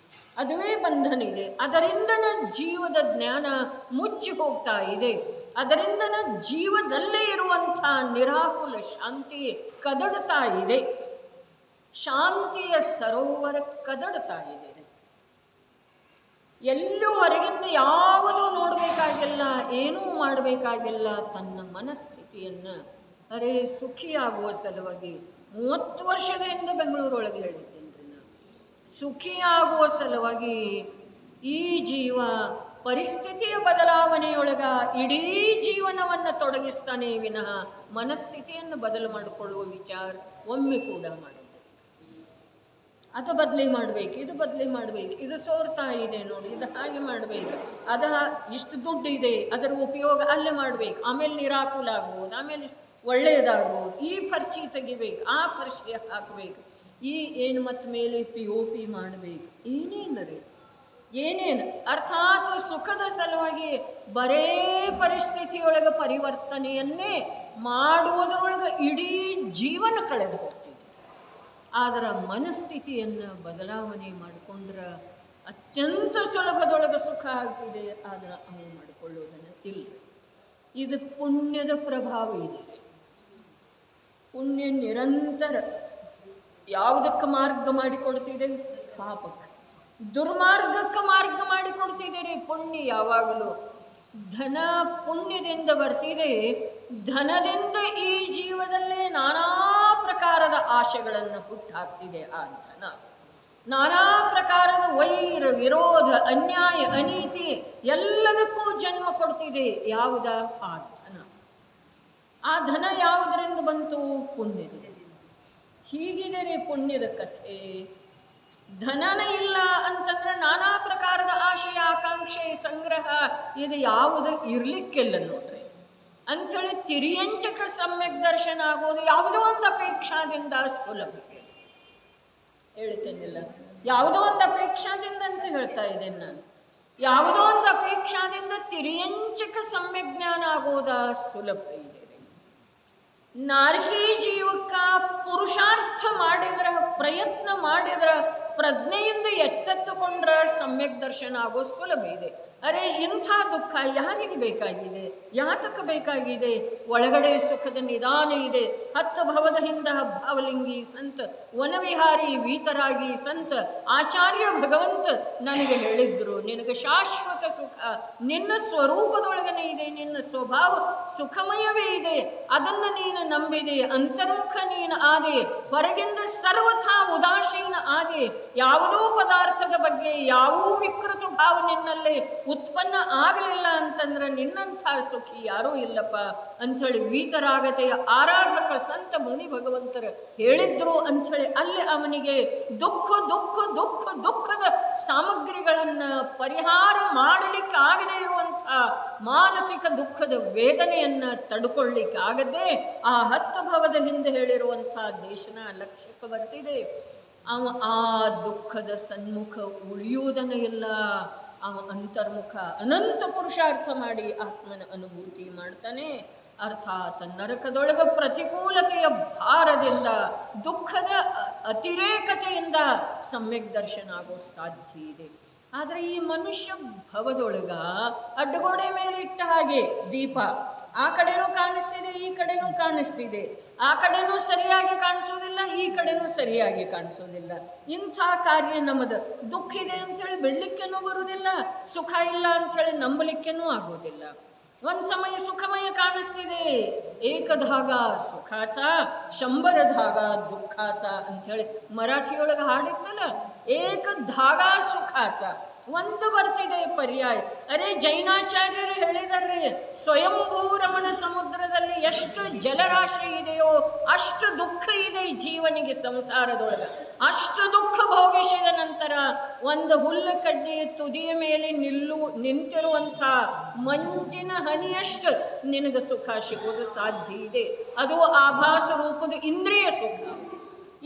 ಅದುವೇ ಬಂಧನ ಇದೆ. ಅದರಿಂದನ ಜೀವದ ಜ್ಞಾನ ಮುಚ್ಚಿ ಹೋಗ್ತಾ ಇದೆ. ಅದರಿಂದನ ಜೀವದಲ್ಲೇ ಇರುವಂಥ ನಿರಾಕುಲ ಶಾಂತಿ ಕದಡ್ತಾ ಇದೆ. ಶಾಂತಿಯ ಸರೋವರ ಕದಡ್ತಾ ಇದೆ. ಎಲ್ಲೂ ಹೊರಗಿಂದ ಯಾವುದೂ ನೋಡಬೇಕಾಗಿಲ್ಲ, ಏನೂ ಮಾಡಬೇಕಾಗಿಲ್ಲ. ತನ್ನ ಮನಸ್ಥಿತಿಯನ್ನು ಅರೆ ಸುಖಿಯಾಗುವ ಸಲುವಾಗಿ 30 ವರ್ಷದಿಂದ ಬೆಂಗಳೂರೊಳಗೆ ಹೇಳಿದ್ದೇನೆ ರೀ ನಾನು. ಸುಖಿಯಾಗುವ ಸಲುವಾಗಿ ಈ ಜೀವ ಪರಿಸ್ಥಿತಿಯ ಬದಲಾವಣೆಯೊಳಗ ಇಡೀ ಜೀವನವನ್ನು ತೊಡಗಿಸ್ತಾನೆ ವಿನಃ ಮನಸ್ಥಿತಿಯನ್ನು ಬದಲು ಮಾಡಿಕೊಳ್ಳುವ ವಿಚಾರ ಒಮ್ಮೆ ಕೂಡ ಮಾಡಿದೆ. ಅದು ಬದಲಿ ಮಾಡಬೇಕು, ಇದು ಬದಲಿ ಮಾಡಬೇಕು, ಇದು ಸೋರ್ತಾ ಇದೆ ನೋಡಿ, ಇದು ಹಾಗೆ ಮಾಡಬೇಕು, ಇಷ್ಟು ದುಡ್ಡು ಇದೆ, ಅದರ ಉಪಯೋಗ ಅಲ್ಲೇ ಮಾಡಬೇಕು, ಆಮೇಲೆ ನಿರಾಕುಲ ಆಗ್ಬೋದು, ಆಮೇಲೆ ಒಳ್ಳೆಯದಾಗ್ಬೋದು, ಈ ಪರ್ಚಿ ತೆಗಿಬೇಕು, ಆ ಪರ್ಚಿ ಹಾಕಬೇಕು, ಈ ಏನು ಮತ್ತು ಮೇಲೆ POP ಮಾಡಬೇಕು, ಏನೇನರಿ ಏನೇನು. ಅರ್ಥಾತ್ ಸುಖದ ಸಲುವಾಗಿ ಬರೇ ಪರಿಸ್ಥಿತಿಯೊಳಗೆ ಪರಿವರ್ತನೆಯನ್ನೇ ಮಾಡುವುದರೊಳಗೆ ಇಡೀ ಜೀವನ ಕಳೆದು ಹೋಗ್ತಿದೆ. ಆದರೆ ಮನಸ್ಥಿತಿಯನ್ನು ಬದಲಾವಣೆ ಮಾಡಿಕೊಂಡ್ರೆ ಅತ್ಯಂತ ಸುಲಭದೊಳಗೆ ಸುಖ ಆಗ್ತಿದೆ. ಆದರೆ ಅವು ಮಾಡಿಕೊಳ್ಳೋದನ್ನು ಇಲ್ಲ. ಇದು ಪುಣ್ಯದ ಪ್ರಭಾವ ಇದೆ. ಪುಣ್ಯ ನಿರಂತರ ಯಾವುದಕ್ಕೆ ಮಾರ್ಗ ಮಾಡಿಕೊಡ್ತಿದೆ? ಪಾಪಕ್ಕೆ. ದುರ್ಮಾರ್ಗಕ್ಕೆ ಮಾರ್ಗ ಮಾಡಿಕೊಡ್ತಿದ್ದೀರಿ. ಪುಣ್ಯ ಯಾವಾಗಲೂ ಧನ ಪುಣ್ಯದಿಂದ ಬರ್ತಿದೆ. ಧನದಿಂದ ಈ ಜೀವದಲ್ಲೇ ನಾನಾ ಪ್ರಕಾರದ ಆಶೆಗಳನ್ನು ಹುಟ್ಟಾಕ್ತಿದೆ. ಆ ಧನ ನಾನಾ ಪ್ರಕಾರದ ವೈರ, ವಿರೋಧ, ಅನ್ಯಾಯ, ಅನೀತಿ ಎಲ್ಲದಕ್ಕೂ ಜನ್ಮ ಕೊಡ್ತಿದೆ. ಯಾವುದ? ಆ ಧನ. ಆ ಧನ ಯಾವುದರಿಂದ ಬಂತು? ಪುಣ್ಯದಿಂದ. ಹೀಗಿದೆ ರೀ ಪುಣ್ಯದ ಕಥೆ. ಧನನೇ ಇಲ್ಲ ಅಂತಂದ್ರೆ ನಾನಾ ಪ್ರಕಾರದ ಆಶಯ, ಆಕಾಂಕ್ಷೆ, ಸಂಗ್ರಹ ಇದು ಯಾವುದು ಇರ್ಲಿಕ್ಕಿಲ್ಲ ನೋಡ್ರಿ. ಅಂಥೇಳಿ ತಿರಿಯಂಚಕ ಸಮ್ಯಕ್ ದರ್ಶನ ಆಗೋದು ಯಾವುದೋ ಒಂದು ಅಪೇಕ್ಷಾದಿಂದ ಸುಲಭ. ಹೇಳ್ತೇನಿಲ್ಲ, ಯಾವುದೋ ಒಂದು ಅಪೇಕ್ಷಾದಿಂದ ಅಂತ ಹೇಳ್ತಾ ಇದ್ದೇನೆ ನಾನು. ಯಾವುದೋ ಒಂದು ಅಪೇಕ್ಷಾದಿಂದ ತಿರಿಯಂಚಕ ಸಮ್ಯಕ್ ಜ್ಞಾನ ಆಗೋದ ಸುಲಭ ಇದೆ. ನಾರ್ಹಿ ಜೀವಕ್ಕ ಪುರುಷಾರ್ಥ ಮಾಡಿದ್ರ, ಪ್ರಯತ್ನ ಮಾಡಿದ್ರ, ಪ್ರಜ್ಞೆಯಿಂದ ಎಚ್ಚೆತ್ತುಕೊಂಡ್ರೆ ಸಮ್ಯಕ್ ದರ್ಶನ ಆಗೋ ಸುಲಭ ಇದೆ. ಅರೆ, ಇಂಥ ದುಃಖ ಯಾರಿಗೆ ಬೇಕಾಗಿದೆ? ಯಾತಕ್ಕೆ ಬೇಕಾಗಿದೆ? ಒಳಗಡೆ ಸುಖದ ನಿಧಾನ ಇದೆ. 10 ಭವದ ಹಿಂದ ಭಾವಲಿಂಗಿ ಸಂತ, ವನವಿಹಾರಿ ವೀತರಾಗಿ ಸಂತ ಆಚಾರ್ಯ ಭಗವಂತ ನನಗೆ ಹೇಳಿದ್ರು, ನಿನಗೆ ಶಾಶ್ವತ ಸುಖ ನಿನ್ನ ಸ್ವರೂಪದೊಳಗನೆ ಇದೆ, ನಿನ್ನ ಸ್ವಭಾವ ಸುಖಮಯವೇ ಇದೆ, ಅದನ್ನು ನೀನು ನಂಬಿದೆ, ಅಂತರ್ಮುಖ ನೀನು ಆದೆ, ಹೊರಗಿಂದ ಸರ್ವಥಾ ಉದಾಸೀನ ಆದೆ, ಯಾವುದೋ ಪದಾರ್ಥದ ಬಗ್ಗೆ ಯಾವೂ ವಿಕೃತ ಭಾವ ನಿನ್ನಲ್ಲಿ ಉತ್ಪನ್ನ ಆಗಲಿಲ್ಲ ಅಂತಂದ್ರೆ ನಿನ್ನಂಥ ಸುಖಿ ಯಾರೂ ಇಲ್ಲಪ್ಪ ಅಂಥೇಳಿ ವೀತರಾಗತೆಯ ಆರಾಧಕ ಸಂತ ಮುನಿ ಭಗವಂತರು ಹೇಳಿದ್ರು ಅಂಥೇಳಿ ಅಲ್ಲಿ ಅವನಿಗೆ ದುಃಖದ ಸಾಮಗ್ರಿಗಳನ್ನು ಪರಿಹಾರ ಮಾಡಲಿಕ್ಕಾಗದೇ ಇರುವಂಥ ಮಾನಸಿಕ ದುಃಖದ ವೇದನೆಯನ್ನು ತಡ್ಕೊಳ್ಳಿಕ್ಕಾಗದೆ ಆ 10 ಭವದ ಹಿಂದೆ ಹೇಳಿರುವಂಥ ದೇಶನ ಲಕ್ಷ್ಯಕ್ಕೆ ಬರ್ತಿದೆ. ಅವ ಆ ದುಃಖದ ಸನ್ಮುಖ ಉಳಿಯುವುದನ್ನು ಇಲ್ಲ. ಅವ ಅಂತರ್ಮುಖ ಅನಂತ ಪುರುಷಾರ್ಥ ಮಾಡಿ ಆತ್ಮನ ಅನುಭೂತಿ ಮಾಡ್ತಾನೆ. ಅರ್ಥಾತ್ ನರಕದೊಳಗ ಪ್ರತಿಕೂಲತೆಯ ಭಾರದಿಂದ, ದುಃಖದ ಅತಿರೇಕತೆಯಿಂದ ಸಮ್ಯಕ್ ದರ್ಶನ ಆಗೋ ಸಾಧ್ಯ ಇದೆ. ಆದರೆ ಈ ಮನುಷ್ಯ ಭವದೊಳಗ ಅಡ್ಡಗೋಡೆ ಮೇಲೆ ಇಟ್ಟ ಹಾಗೆ ದೀಪ ಆ ಕಡೆನೂ ಕಾಣಿಸ್ತಿದೆ, ಈ ಕಡೆನೂ ಕಾಣಿಸ್ತಿದೆ. ಆ ಕಡೆನೂ ಸರಿಯಾಗಿ ಕಾಣಿಸೋದಿಲ್ಲ, ಈ ಕಡೆನೂ ಸರಿಯಾಗಿ ಕಾಣಿಸೋದಿಲ್ಲ. ಇಂಥ ಕಾರ್ಯ ನಮ್ಮದು. ದುಃಖ ಇದೆ ಅಂಥೇಳಿ ಬಿಡ್ಲಿಕ್ಕೇನೂ ಬರುವುದಿಲ್ಲ, ಸುಖ ಇಲ್ಲ ಅಂಥೇಳಿ ನಂಬಲಿಕ್ಕೇನೂ ಆಗೋದಿಲ್ಲ. ಒಂದು ಸಮಯ ಸುಖಮಯ ಕಾಣಿಸ್ತಿದೆ, ಏಕಧಾಗ ಸುಖಾಚ 100 ಧಾಗ ದುಃಖಾಚ ಅಂಥೇಳಿ ಮರಾಠಿಯೊಳಗೆ ಹಾಡಿತ್ತಲ್ಲ, ಏಕಧಾಗ ಸುಖಾಚ. ಒಂದು ಬರ್ತಿದೆ ಪರ್ಯಾಯ. ಅರೆ, ಜೈನಾಚಾರ್ಯರು ಹೇಳಿದಾರೆ, ಸ್ವಯಂಭೂ ರಮಣ ಸಮುದ್ರದಲ್ಲಿ ಎಷ್ಟು ಜಲರಾಶಿ ಇದೆಯೋ ಅಷ್ಟು ದುಃಖ ಇದೆ ಜೀವನಿಗೆ ಸಂಸಾರದೊಳಗೆ. ಅಷ್ಟು ದುಃಖ ಭೋಗಿಸಿದ ನಂತರ ಒಂದು ಹುಲ್ಲು ಕಡ್ಡಿಯ ತುದಿಯ ಮೇಲೆ ನಿಂತಿರುವಂಥ ಮಂಜಿನ ಹನಿಯಷ್ಟು ನಿನಗೆ ಸುಖ ಸಿಗೋದು ಸಾಧ್ಯ ಇದೆ. ಅದು ಆಭಾಸ ರೂಪದ ಇಂದ್ರಿಯ ಸುಖ.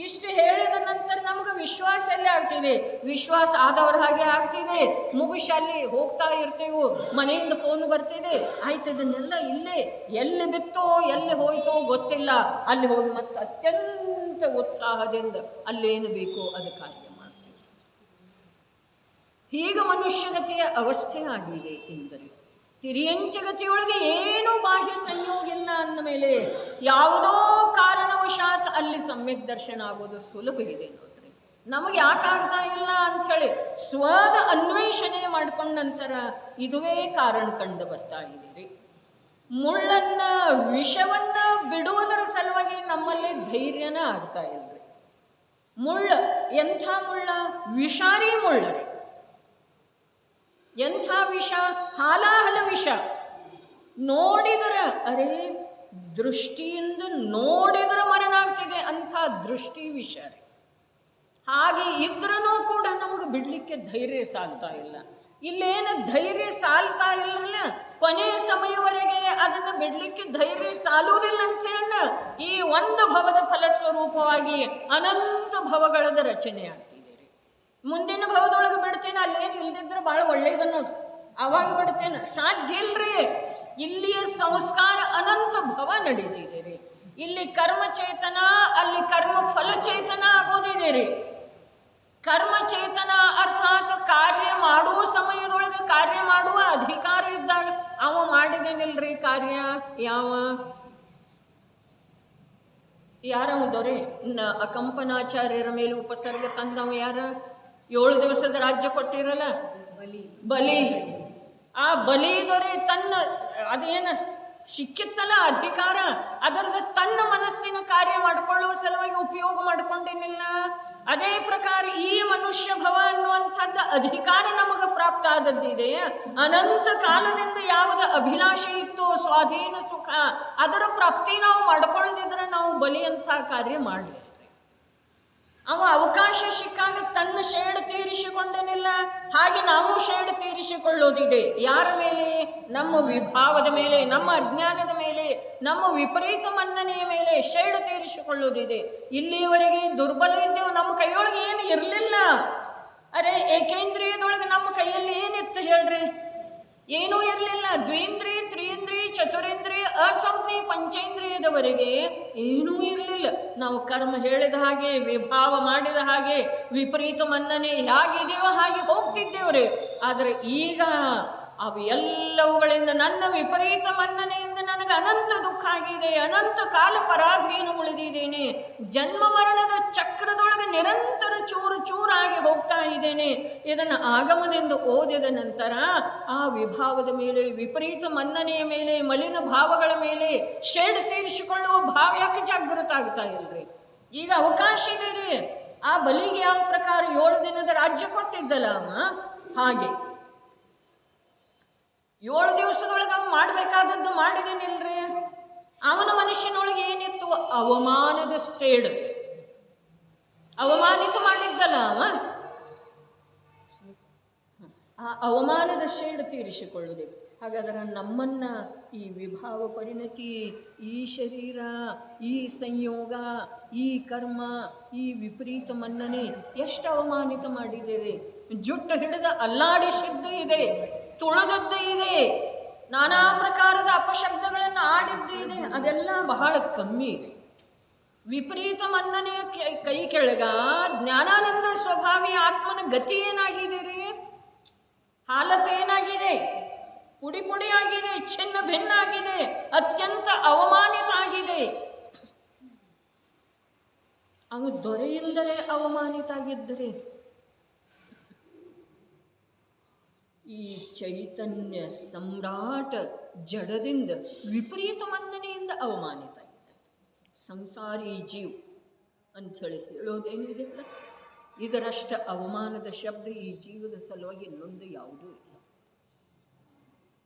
ಇಷ್ಟು ಹೇಳಿದ ನಂತರ ನಮ್ಗೆ ವಿಶ್ವಾಸ ಎಲ್ಲಿ ಆಗ್ತಿದೆ? ವಿಶ್ವಾಸ ಆದವ್ರ ಹಾಗೆ ಆಗ್ತಿದೆ. ಮುಗಿಸಿ ಅಲ್ಲಿ ಹೋಗ್ತಾ ಇರ್ತೇವೆ, ಮನೆಯಿಂದ ಫೋನ್ ಬರ್ತಿದೆ, ಆಯ್ತು ಇದನ್ನೆಲ್ಲ ಇಲ್ಲೇ ಎಲ್ಲಿ ಬಿತ್ತೋ ಎಲ್ಲಿ ಹೋಯ್ತೋ ಗೊತ್ತಿಲ್ಲ, ಅಲ್ಲಿ ಹೋಗಿ ಮತ್ತೆ ಅತ್ಯಂತ ಉತ್ಸಾಹದಿಂದ ಅಲ್ಲೇನು ಬೇಕೋ ಅದು ಕಾರ್ಯ ಮಾಡ್ತೀವಿ. ಹೀಗೆ ಮನುಷ್ಯಗತಿಯ ಅವಸ್ಥೆ ಆಗಿದೆ ಎಂದರೆ ತಿರಿಯಂಚಗತಿಯೊಳಗೆ ಏನೂ ಬಾಹ್ಯ ಸಂಯೋಗ ಇಲ್ಲ ಅಂದ ಮೇಲೆ ಯಾವುದೋ ಕಾರಣವಶಾತ್ ಅಲ್ಲಿ ಸಮ್ಯಕ್ ದರ್ಶನ ಆಗೋದು ಸುಲಭ ಇದೆ ನೋಡ್ರಿ. ನಮಗೆ ಯಾಕಾಗ್ತಾ ಇಲ್ಲ ಅಂಥೇಳಿ ಸ್ವದ ಅನ್ವೇಷಣೆ ಮಾಡ್ಕೊಂಡ ನಂತರ ಇದುವೇ ಕಾರಣ ಕಂಡು ಬರ್ತಾ ಇದೆ. ಮುಳ್ಳನ್ನ ವಿಷವನ್ನ ಬಿಡುವುದರ ಸಲುವಾಗಿ ನಮ್ಮಲ್ಲಿ ಧೈರ್ಯನ ಆಗ್ತಾ ಇಲ್ರಿ. ಮುಳ್ಳ ಎಂಥ ಮುಳ್ಳ? ವಿಷಾರಿ ಮುಳ್ಳರಿ. ಎಂಥ ವಿಷ? ಹಾಲಾಹಲ ವಿಷ. ನೋಡಿದರೆ ಅರೇ ದೃಷ್ಟಿಯಿಂದ ನೋಡಿದರೆ ಮರಣ ಆಗ್ತಿದೆ ಅಂಥ ದೃಷ್ಟಿ ವಿಷ ರೀ. ಹಾಗೆ ಇದ್ರೂ ಕೂಡ ನಮಗೆ ಬಿಡಲಿಕ್ಕೆ ಧೈರ್ಯ ಸಾಲ್ತಾ ಇಲ್ಲ. ಇಲ್ಲೇನು ಧೈರ್ಯ ಸಾಲ್ತಾ ಇಲ್ಲ, ಕೊನೆಯ ಸಮಯವರೆಗೆ ಅದನ್ನು ಬಿಡಲಿಕ್ಕೆ ಧೈರ್ಯ ಸಾಲುವುದಿಲ್ಲ ಅಂತೇಳಿ ಈ ಒಂದು ಭವದ ಫಲಸ್ವರೂಪವಾಗಿ ಅನಂತ ಭವಗಳದ ರಚನೆ ಆಗ್ತಿದೆ. ಮುಂದಿನ ಭವದೊಳಗೆ ಬಿಡ್ತೇನೆ, ಅಲ್ಲೇನು ಇಲ್ದಿದ್ರೆ ಭಾಳ ಒಳ್ಳೇದನ್ನೋದು, ಅವಾಗ ಬಿಡ್ತೇನೆ, ಸಾಧ್ಯ ಇಲ್ರಿ. ಇಲ್ಲಿಯ ಸಂಸ್ಕಾರ ಅನಂತ ಭವ ನಡೀತಿದೆ ರೀ. ಇಲ್ಲಿ ಕರ್ಮಚೇತನ, ಅಲ್ಲಿ ಕರ್ಮ ಫಲಚೇತನ ಆಗೋದಿದೆ ರೀ. ಕರ್ಮಚೇತನ ಅರ್ಥಾತ್ ಕಾರ್ಯ ಮಾಡುವ ಸಮಯದೊಳಗೆ ಕಾರ್ಯ ಮಾಡುವ ಅಧಿಕಾರ ಇದ್ದಾಗ ಅವ ಮಾಡಿದೇನಿಲ್ರಿ ಕಾರ್ಯ. ಯಾರವ ದೊರೆ? ಅಕಂಪನಾಚಾರ್ಯರ ಮೇಲೆ ಉಪಸರ್ಗ ತಂದವ ಯಾರ? 7 ದಿವಸದ ರಾಜ್ಯ ಕೊಟ್ಟಿರಲ್ಲ ಬಲಿ. ಆ ಬಲಿ ದೊರೆ ತನ್ನ ಅದೇನ ಸಿಕ್ಕಿತ್ತಲ್ಲ ಅಧಿಕಾರ, ಅದರದ ತನ್ನ ಮನಸ್ಸಿನ ಕಾರ್ಯ ಮಾಡಿಕೊಳ್ಳುವ ಸಲುವಾಗಿ ಉಪಯೋಗ ಮಾಡಿಕೊಂಡೇನಿಲ್ಲ. ಅದೇ ಪ್ರಕಾರ ಈ ಮನುಷ್ಯ ಭವ ಅನ್ನುವಂಥದ್ದು ಅಧಿಕಾರ ನಮಗೆ ಪ್ರಾಪ್ತ ಆದದ್ದಿದೆ. ಅನಂತ ಕಾಲದಿಂದ ಯಾವುದ ಅಭಿಲಾಷೆ ಇತ್ತು, ಸ್ವಾಧೀನ ಸುಖ, ಅದರ ಪ್ರಾಪ್ತಿ ನಾವು ಮಾಡ್ಕೊಳ್ಳದಿದ್ರೆ ನಾವು ಬಲಿಯಂಥ ಕಾರ್ಯ ಮಾಡಲಿ. ಅವ ಅವಕಾಶ ಸಿಕ್ಕಾಗ ತನ್ನ ಶೇಡು ತೀರಿಸಿಕೊಂಡೇನಿಲ್ಲ, ಹಾಗೆ ನಾವು ಶೇಡು ತೀರಿಸಿಕೊಳ್ಳೋದಿದೆ. ಯಾರ ಮೇಲೆ? ನಮ್ಮ ವಿಭಾವದ ಮೇಲೆ, ನಮ್ಮ ಅಜ್ಞಾನದ ಮೇಲೆ, ನಮ್ಮ ವಿಪರೀತ ಮನ್ನನೆಯ ಮೇಲೆ ಶೇಡು ತೀರಿಸಿಕೊಳ್ಳೋದಿದೆ. ಇಲ್ಲಿಯವರೆಗೆ ದುರ್ಬಲ ಇದ್ದೇವೆ, ನಮ್ಮ ಕೈಯೊಳಗೆ ಏನು ಇರಲಿಲ್ಲ. ಅರೆ ಏಕೇಂದ್ರಿಯದೊಳಗೆ ನಮ್ಮ ಕೈಯಲ್ಲಿ ಏನಿತ್ತು ಹೇಳ್ರಿ? ಏನೂ ಇರಲಿಲ್ಲ. ದ್ವೇಂದ್ರಿಯ, ತ್ರಿಯೇಂದ್ರಿಯ, ಚತುರೇಂದ್ರಿಯ, ಅಸಂಜ್ಞೆ ಪಂಚೇಂದ್ರಿಯದವರೆಗೆ ಏನೂ ಇರಲಿಲ್ಲ. ನಾವು ಕರ್ಮ ಹೇಳಿದ ಹಾಗೆ, ವಿಭಾವ ಮಾಡಿದ ಹಾಗೆ, ವಿಪರೀತ ಮನ್ನನೆ ಹೇಗಿದೆಯೋ ಹಾಗೆ ಹೋಗ್ತಿದ್ದೇವ್ರಿ. ಆದರೆ ಈಗ ಅವು ಎಲ್ಲವುಗಳಿಂದ, ನನ್ನ ವಿಪರೀತ ಮನ್ನನೆಯಿಂದ ನನಗೆ ಅನಂತ ದುಃಖ ಆಗಿದೆ, ಅನಂತ ಕಾಲ ಪರಾಧೀನ ಉಳಿದಿದ್ದೇನೆ, ಜನ್ಮ ಮರಣದ ಚಕ್ರದೊಳಗೆ ನಿರಂತರ ಚೂರು ಚೂರಾಗಿ ಹೋಗ್ತಾ ಇದ್ದೇನೆ. ಇದನ್ನು ಆಗಮದಿಂದ ಓದಿದ ನಂತರ ಆ ವಿಭಾವದ ಮೇಲೆ, ವಿಪರೀತ ಮನ್ನನೆಯ ಮೇಲೆ, ಮಲಿನ ಭಾವಗಳ ಮೇಲೆ ಶೇಡು ತೀರಿಸಿಕೊಳ್ಳುವ ಭಾವ ಯಾಕೆ ಜಾಗೃತ ಆಗ್ತಾ ಇಲ್ರಿ? ಈಗ ಅವಕಾಶ ಇದೆ ರೀ. ಆ ಬಲಿಗೆ ಯಾವ ಪ್ರಕಾರ 7 ದಿನದ ರಾಜ್ಯ ಕೊಟ್ಟಿದ್ದಲ್ಲ ಅವ, ಹಾಗೆ 7 ದಿವಸದೊಳಗೆ ಅವ ಮಾಡಬೇಕಾದದ್ದು ಮಾಡಿದೇನಿಲ್ರಿ. ಅವನ ಮನುಷ್ಯನೊಳಗೆ ಏನಿತ್ತು? ಅವಮಾನದ ಸೇಡು. ಅವಮಾನಿತ ಮಾಡಿದ್ದಲ್ಲ ಅವ, ಆ ಅವಮಾನದ ಸೇಡು ತೀರಿಸಿಕೊಳ್ಳುವುದು. ಹಾಗಾದರೆ ನಮ್ಮನ್ನ ಈ ವಿಭಾವ ಪರಿಣತಿ, ಈ ಶರೀರ, ಈ ಸಂಯೋಗ, ಈ ಕರ್ಮ, ಈ ವಿಪರೀತ ಮನ್ನನೆ ಎಷ್ಟು ಅವಮಾನಿತ ಮಾಡಿದ್ದೇವೆ. ಜುಟ್ಟು ಹಿಡಿದ ಅಲ್ಲಾಡಿಸಿದ್ದು ಇದೆ, ತುಳಿದದ್ದು ಇದೆ, ನಾನಾ ಪ್ರಕಾರದ ಅಪಶಬ್ದಗಳನ್ನು ಆಡಿದ್ದು ಇದೆ. ಅದೆಲ್ಲ ಬಹಳ ಕಮ್ಮಿ ಇದೆ. ವಿಪರೀತ ಮನ್ನನೆಯ ಕೈ ಕೆಳಗ ಜ್ಞಾನಾನಂದ ಸ್ವಭಾವಿ ಆತ್ಮನ ಗತಿ ಏನಾಗಿದೆ ರೀ? ಹಾಲತ್ತೇನಾಗಿದೆ? ಪುಡಿ ಪುಡಿ ಆಗಿದೆ, ಚಿನ್ನ ಭಿನ್ನ ಆಗಿದೆ, ಅತ್ಯಂತ ಅವಮಾನಿತ ಆಗಿದೆ. ಅವನು ದೊರೆಯಿಂದಲೇ ಅವಮಾನಿತ ಆಗಿದ್ದರೆ ಈ ಚೈತನ್ಯ ಸಮ್ರಾಟ ಜಡದಿಂದ ವಿಪರೀತ ಮನ್ನನೆಯಿಂದ ಅವಮಾನಿತ ಆಗಿದೆ. ಸಂಸಾರಿ ಜೀವ್ ಅಂಥೇಳಿ ಹೇಳೋದೇನಿದೆ, ಇದರಷ್ಟ ಅವಮಾನದ ಶಬ್ದ ಈ ಜೀವದ ಸಲುವಾಗಿ ಇನ್ನೊಂದು ಯಾವುದೂ ಇಲ್ಲ.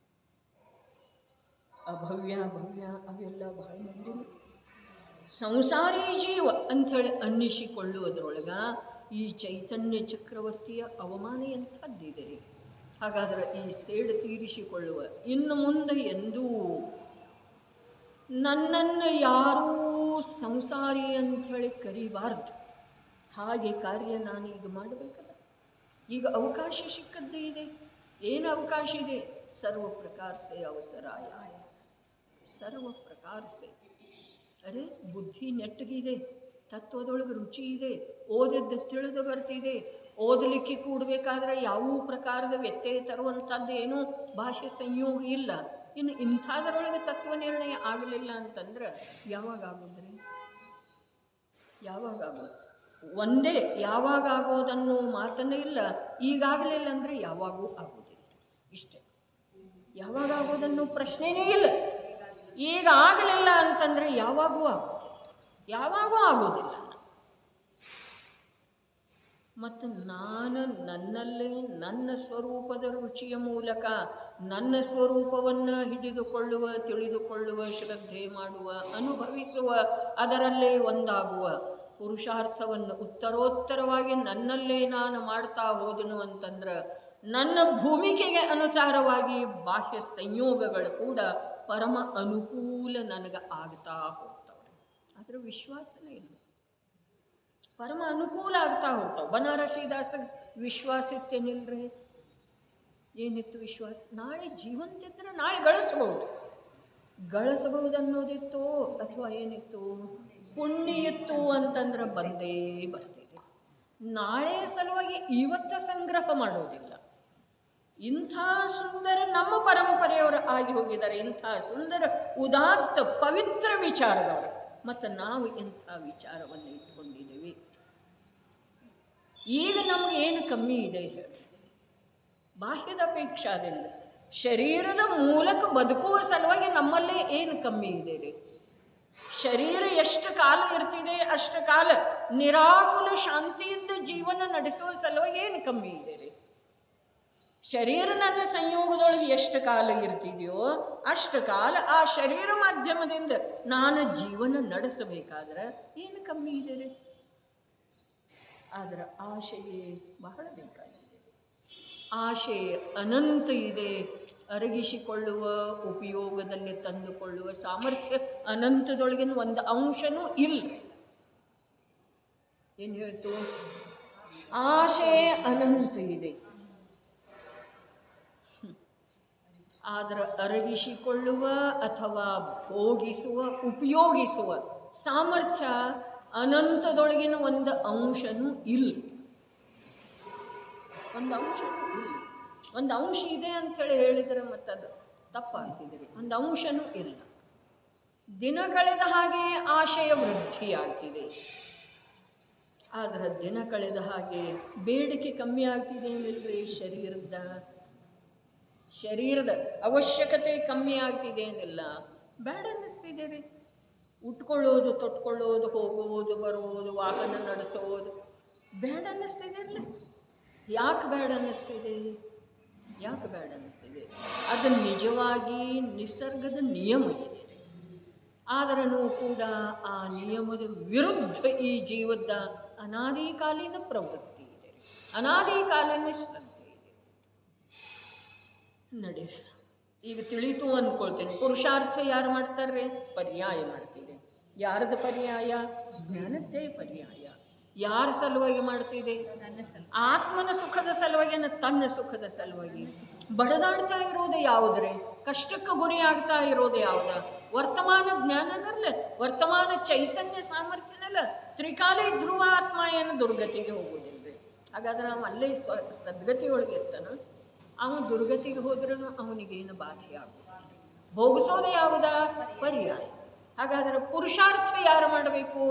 ಅಭವ್ಯ ಭವ್ಯ ಅವೆಲ್ಲ ಬಹಳ ಮಂದಿ ಸಂಸಾರಿ ಜೀವ ಅಂಥೇಳಿ ಅನ್ನಿಸಿಕೊಳ್ಳುವುದರೊಳಗ ಈ ಚೈತನ್ಯ ಚಕ್ರವರ್ತಿಯ ಅವಮಾನ ಎಂಥದ್ದಿದೆ ರೀ. ಹಾಗಾದರೆ ಈ ಸೇಡು ತೀರಿಸಿಕೊಳ್ಳುವ ಇನ್ನು ಮುಂದೆ ಎಂದೂ ನನ್ನನ್ನು ಯಾರೂ ಸಂಸಾರಿ ಅಂಥೇಳಿ ಕರಿಬಾರ್ದು. ಹಾಗೆ ಕಾರ್ಯ ನಾನು ಈಗ ಮಾಡಬೇಕಲ್ಲ. ಈಗ ಅವಕಾಶ ಸಿಕ್ಕದ್ದೇ ಇದೆ. ಏನು ಅವಕಾಶ ಇದೆ? ಸರ್ವ ಪ್ರಕಾರ ಸೆ ಅವಸರಾಯ, ಸರ್ವ ಪ್ರಕಾರ ಸೆ. ಅರೆ ಬುದ್ಧಿ ನೆಟ್ಟಗಿದೆ, ತತ್ವದೊಳಗೆ ರುಚಿ ಇದೆ, ಓದಿದ್ದು ತಿಳಿದು ಬರ್ತಿದೆ. ಓದಲಿಕ್ಕೆ ಕೂಡಬೇಕಾದ್ರೆ ಯಾವ ಪ್ರಕಾರದ ವ್ಯತ್ಯಯ ತರುವಂಥದ್ದು ಏನೂ ಭಾಷೆ ಸಂಯೋಗ ಇಲ್ಲ. ಇನ್ನು ಇಂಥದ್ರೊಳಗೆ ತತ್ವ ನಿರ್ಣಯ ಆಗಲಿಲ್ಲ ಅಂತಂದ್ರೆ ಯಾವಾಗ ಆಗೋದ್ರಿ? ಯಾವಾಗ ಆಗೋದು? ಒಂದೇ ಯಾವಾಗ ಆಗೋದನ್ನೋ ಮಾತನ್ನೇ ಇಲ್ಲ. ಈಗಾಗಲಿಲ್ಲ ಅಂದರೆ ಯಾವಾಗೂ ಆಗೋದಿಲ್ಲ. ಇಷ್ಟೇ. ಯಾವಾಗ ಆಗೋದನ್ನೋ ಪ್ರಶ್ನೆನೇ ಇಲ್ಲ. ಈಗ ಆಗಲಿಲ್ಲ ಅಂತಂದರೆ ಯಾವಾಗೂ ಯಾವಾಗೂ ಆಗೋದಿಲ್ಲ. ಮತ್ತು ನಾನು ನನ್ನಲ್ಲೇ ನನ್ನ ಸ್ವರೂಪದ ರುಚಿಯ ಮೂಲಕ ನನ್ನ ಸ್ವರೂಪವನ್ನು ಹಿಡಿದುಕೊಳ್ಳುವ, ತಿಳಿದುಕೊಳ್ಳುವ, ಶ್ರದ್ಧೆ ಮಾಡುವ, ಅನುಭವಿಸುವ, ಅದರಲ್ಲೇ ಒಂದಾಗುವ ಪುರುಷಾರ್ಥವನ್ನು ಉತ್ತರೋತ್ತರವಾಗಿ ನನ್ನಲ್ಲೇ ನಾನು ಮಾಡ್ತಾ ಹೋದನು ಅಂತಂದ್ರೆ ನನ್ನ ಭೂಮಿಕೆಗೆ ಅನುಸಾರವಾಗಿ ಬಾಹ್ಯ ಸಂಯೋಗಗಳು ಕೂಡ ಪರಮ ಅನುಕೂಲ ನನಗೆ ಆಗ್ತಾ ಹೋಗ್ತವೆ. ಅದರ ವಿಶ್ವಾಸನೇ ಇಲ್ಲ. ಪರಮ ಅನುಕೂಲ ಆಗ್ತಾ ಹೋಗ್ತಾವೆ. ಬನಾರಸಿದಾಸ ವಿಶ್ವಾಸ ಇತ್ತೇನಿಲ್ರಿ? ಏನಿತ್ತು ವಿಶ್ವಾಸ? ನಾಳೆ ಜೀವಂತಿದ್ರೆ ನಾಳೆ ಗಳಿಸಬಹುದು ಅನ್ನೋದಿತ್ತು. ಅಥವಾ ಏನಿತ್ತು? ಪುಣ್ಯ ಇತ್ತು ಅಂತಂದ್ರೆ ಬಂದೇ ಬರ್ತಿದೆ. ನಾಳೆ ಸಲುವಾಗಿ ಇವತ್ತು ಸಂಗ್ರಹ ಮಾಡೋದಿಲ್ಲ. ಇಂಥ ಸುಂದರ ನಮ್ಮ ಪರಂಪರೆಯವರು ಆಗಿ ಹೋಗಿದ್ದಾರೆ. ಇಂಥ ಸುಂದರ ಉದಾತ್ತ ಪವಿತ್ರ ವಿಚಾರದವರು. ಮತ್ತು ನಾವು ಇಂಥ ವಿಚಾರವನ್ನು ಇಟ್ಕೊಂಡಿದ್ದೀವಿ. ಈಗ ನಮ್ಗೆ ಏನು ಕಮ್ಮಿ ಇದೆ ಹೇಳಿ? ಬಾಹ್ಯದ ಅಪೇಕ್ಷಾದಿಂದ ಶರೀರದ ಮೂಲಕ ಬದುಕುವ ಸಲುವಾಗಿ ನಮ್ಮಲ್ಲೇ ಏನು ಕಮ್ಮಿ ಇದೆ ರೀ? ಶರೀರ ಎಷ್ಟು ಕಾಲ ಇರ್ತಿದೆ ಅಷ್ಟು ಕಾಲ ನಿರಾಕುಲ ಶಾಂತಿಯಿಂದ ಜೀವನ ನಡೆಸುವ ಸಲುವಾಗಿ ಏನು ಕಮ್ಮಿ ಇದೆ ರೀ? ಶರೀರ ನನ್ನ ಸಂಯೋಗದೊಳಗೆ ಎಷ್ಟು ಕಾಲ ಇರ್ತಿದೆಯೋ ಅಷ್ಟು ಕಾಲ ಆ ಶರೀರ ಮಾಧ್ಯಮದಿಂದ ನಾನು ಜೀವನ ನಡೆಸಬೇಕಾದ್ರೆ ಏನು ಕಮ್ಮಿ ಇದೆ ರೀ? ಆದರೆ ಆಶೆಯೇ ಬಹಳ ಬೇಕಾಗಿದೆ. ಆಶೆ ಅನಂತ ಇದೆ. ಅರಗಿಸಿಕೊಳ್ಳುವ, ಉಪಯೋಗದಲ್ಲಿ ತಂದುಕೊಳ್ಳುವ ಸಾಮರ್ಥ್ಯ ಅನಂತದೊಳಗಿನ ಒಂದು ಅಂಶನೂ ಇಲ್ಲ. ಏನು ಹೇಳ್ತು? ಆಶೆ ಅನಂತ ಇದೆ. ಆದರೆ ಅರಗಿಸಿಕೊಳ್ಳುವ ಅಥವಾ ಭೋಗಿಸುವ, ಉಪಯೋಗಿಸುವ ಸಾಮರ್ಥ್ಯ ಅನಂತದೊಳಗಿನ ಒಂದು ಅಂಶನೂ ಇಲ್ಲ. ಒಂದು ಅಂಶನೂ ಇಲ್ಲ. ಒಂದು ಅಂಶ ಇದೆ ಅಂಥೇಳಿ ಹೇಳಿದರೆ ಮತ್ತದು ತಪ್ಪಾಗ್ತಿದೆ. ಒಂದು ಅಂಶನೂ ಇಲ್ಲ. ದಿನ ಕಳೆದ ಹಾಗೆ ಆಶಯ ವೃದ್ಧಿಯಾಗ್ತಿದೆ. ಆದರೆ ದಿನ ಕಳೆದ ಹಾಗೆ ಬೇಡಿಕೆ ಕಮ್ಮಿ ಆಗ್ತಿದೆ ಏನಿಲ್ರಿ? ಶರೀರದ ಅವಶ್ಯಕತೆ ಕಮ್ಮಿ ಆಗ್ತಿದೆ ಏನಿಲ್ಲ. ಬೇಡ ಅನ್ನಿಸ್ತಿದೆ ರೀ. ಉಟ್ಕೊಳ್ಳೋದು, ತೊಟ್ಕೊಳ್ಳೋದು, ಹೋಗುವುದು, ಬರುವುದು, ವಾಹನ ನಡೆಸೋದು ಬೇಡ ಅನ್ನಿಸ್ತಿದೆ. ಯಾಕೆ ಬೇಡ ಅನ್ನಿಸ್ತಿದೆ? ಯಾಕೆ ಬೇಡ ಅನ್ನಿಸ್ತಿದೆ? ಅದು ನಿಜವಾಗಿ ನಿಸರ್ಗದ ನಿಯಮ ಇದೆ. ಆದರೂ ಕೂಡ ಆ ನಿಯಮದ ವಿರುದ್ಧ ಈ ಜೀವದ ಅನಾದಿಕಾಲೀನ ಪ್ರವೃತ್ತಿ ಇದೆ, ಅನಾದಿಕಾಲೀನ ಶ್ರದ್ಧೆ ಇದೆ. ನಡೀರಿ, ಈಗ ತಿಳಿತು ಅಂದ್ಕೊಳ್ತೇನೆ. ಪುರುಷಾರ್ಥ ಯಾರು ಮಾಡ್ತಾರೆ? ಪರ್ಯಾಯ ಮಾಡ್ತಿದೆ. ಯಾರದು ಪರ್ಯಾಯ? ಜ್ಞಾನದ್ದೇ ಪರ್ಯಾಯ. ಯಾರ ಸಲುವಾಗಿ ಮಾಡ್ತಿದೆ? ಆತ್ಮನ ಸುಖದ ಸಲುವಾಗಿ, ತನ್ನ ಸುಖದ ಸಲುವಾಗಿ. ಬಡದಾಡ್ತಾ ಇರೋದು ಯಾವುದ್ರೆ? ಕಷ್ಟಕ್ಕೆ ಗುರಿ ಆಗ್ತಾ ಇರೋದು ಯಾವ್ದ? ವರ್ತಮಾನ ಜ್ಞಾನನಲ್ಲ, ವರ್ತಮಾನ ಚೈತನ್ಯ ಸಾಮರ್ಥ್ಯನಲ್ಲ. ತ್ರಿಕಾಲಿ ಧ್ರುವ ಆತ್ಮ ಏನು ದುರ್ಗತಿಗೆ ಹೋಗೋದಿಲ್ರಿ. ಹಾಗಾದ್ರೆ ನಾವು ಅಲ್ಲೇ ಸದ್ಗತಿ ಒಳಗೆ ಇರ್ತಾನ. ಅವನು ದುರ್ಗತಿಗೆ ಹೋದ್ರೂ ಅವನಿಗೇನು ಬಾಧೆ ಆಗೋದಿಲ್ಲ. ಭೋಗಿಸೋದು ಯಾವುದ? ಪರ್ಯಾಯ. ಹಾಗಾದರೆ ಪುರುಷಾರ್ಥ ಯಾರು ಮಾಡಬೇಕು?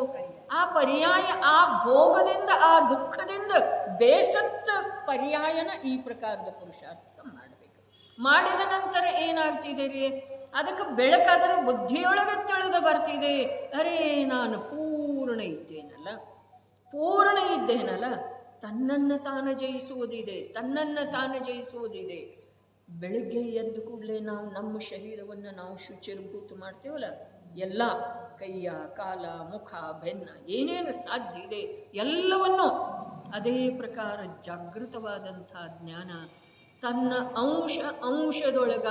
ಆ ಪರ್ಯಾಯ, ಆ ಭೋಗದಿಂದ, ಆ ದುಃಖದಿಂದ ಬೇಸತ್ತ ಪರ್ಯಾಯನ ಈ ಪ್ರಕಾರದ ಪುರುಷಾರ್ಥ ಮಾಡಬೇಕು. ಮಾಡಿದ ನಂತರ ಏನಾಗ್ತಿದೆ ರೀ? ಅದಕ್ಕೆ ಬೆಳಕಾದರೆ ಬುದ್ಧಿಯೊಳಗೆ ತಿಳಿದು ಬರ್ತಿದೆ, ಅರೇ ನಾನು ಪೂರ್ಣ ಇದ್ದೇನಲ್ಲ. ತನ್ನನ್ನು ತಾನು ಜಯಿಸುವುದಿದೆ, ತನ್ನನ್ನು ತಾನು ಜಯಿಸುವುದಿದೆ. ಬೆಳಗ್ಗೆ ಎದ್ದು ಕೂಡಲೇ ನಾವು ನಮ್ಮ ಶರೀರವನ್ನು ನಾವು ಶುಚಿರ್ಭೂತ ಮಾಡ್ತೇವಲ್ಲ, ಎಲ್ಲ ಕೈಯ, ಕಾಲ, ಮುಖ, ಬೆನ್ನ ಏನೇನು ಸಾಧ್ಯ ಇದೆ ಎಲ್ಲವನ್ನು ಅದೇ ಪ್ರಕಾರ ಜಾಗೃತವಾದಂಥ ಜ್ಞಾನ ತನ್ನ ಅಂಶದೊಳಗ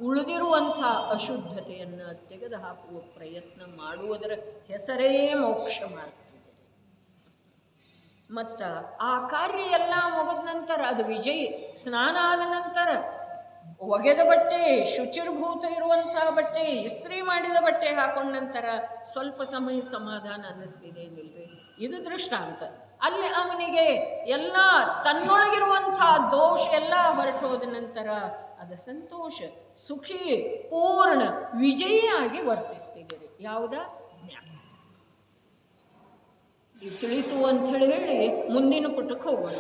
ಉಳಿದಿರುವಂಥ ಅಶುದ್ಧತೆಯನ್ನು ತೆಗೆದುಹಾಕುವ ಪ್ರಯತ್ನ ಮಾಡುವುದರ ಹೆಸರೇ ಮೋಕ್ಷ ಮಾಡ್ತಿದೆ. ಮತ್ತು ಆ ಕಾರ್ಯ ಎಲ್ಲ ಮುಗಿದ ನಂತರ ಅದು ವಿಜಯಿ ಸ್ನಾನ ಆದ ನಂತರ ಒಗೆದ ಬಟ್ಟೆ, ಶುಚಿರ್ಭೂತ ಇರುವಂಥ ಬಟ್ಟೆ, ಇಸ್ತ್ರಿ ಮಾಡಿದ ಬಟ್ಟೆ ಹಾಕೊಂಡ ನಂತರ ಸ್ವಲ್ಪ ಸಮಯ ಸಮಾಧಾನ ಅನ್ನಿಸ್ತಿದೆ ನಿಲ್ರಿ. ಇದು ದೃಷ್ಟಾಂತ. ಅಲ್ಲಿ ಅವನಿಗೆ ಎಲ್ಲ ತನ್ನೊಳಗಿರುವಂಥ ದೋಷ ಎಲ್ಲ ಹೊರಟು ಹೋದ ನಂತರ ಅದು ಸಂತೋಷ, ಸುಖಿ, ಪೂರ್ಣ, ವಿಜಯಿಯಾಗಿ ವರ್ತಿಸ್ತಿದ್ದೀರಿ. ಯಾವುದ ಜ್ಞಾನ ಇದು ತಿಳಿತು ಅಂಥೇಳಿ ಹೇಳಿ ಮುಂದಿನ ಪುಟಕ್ಕೆ ಹೋಗೋಣ.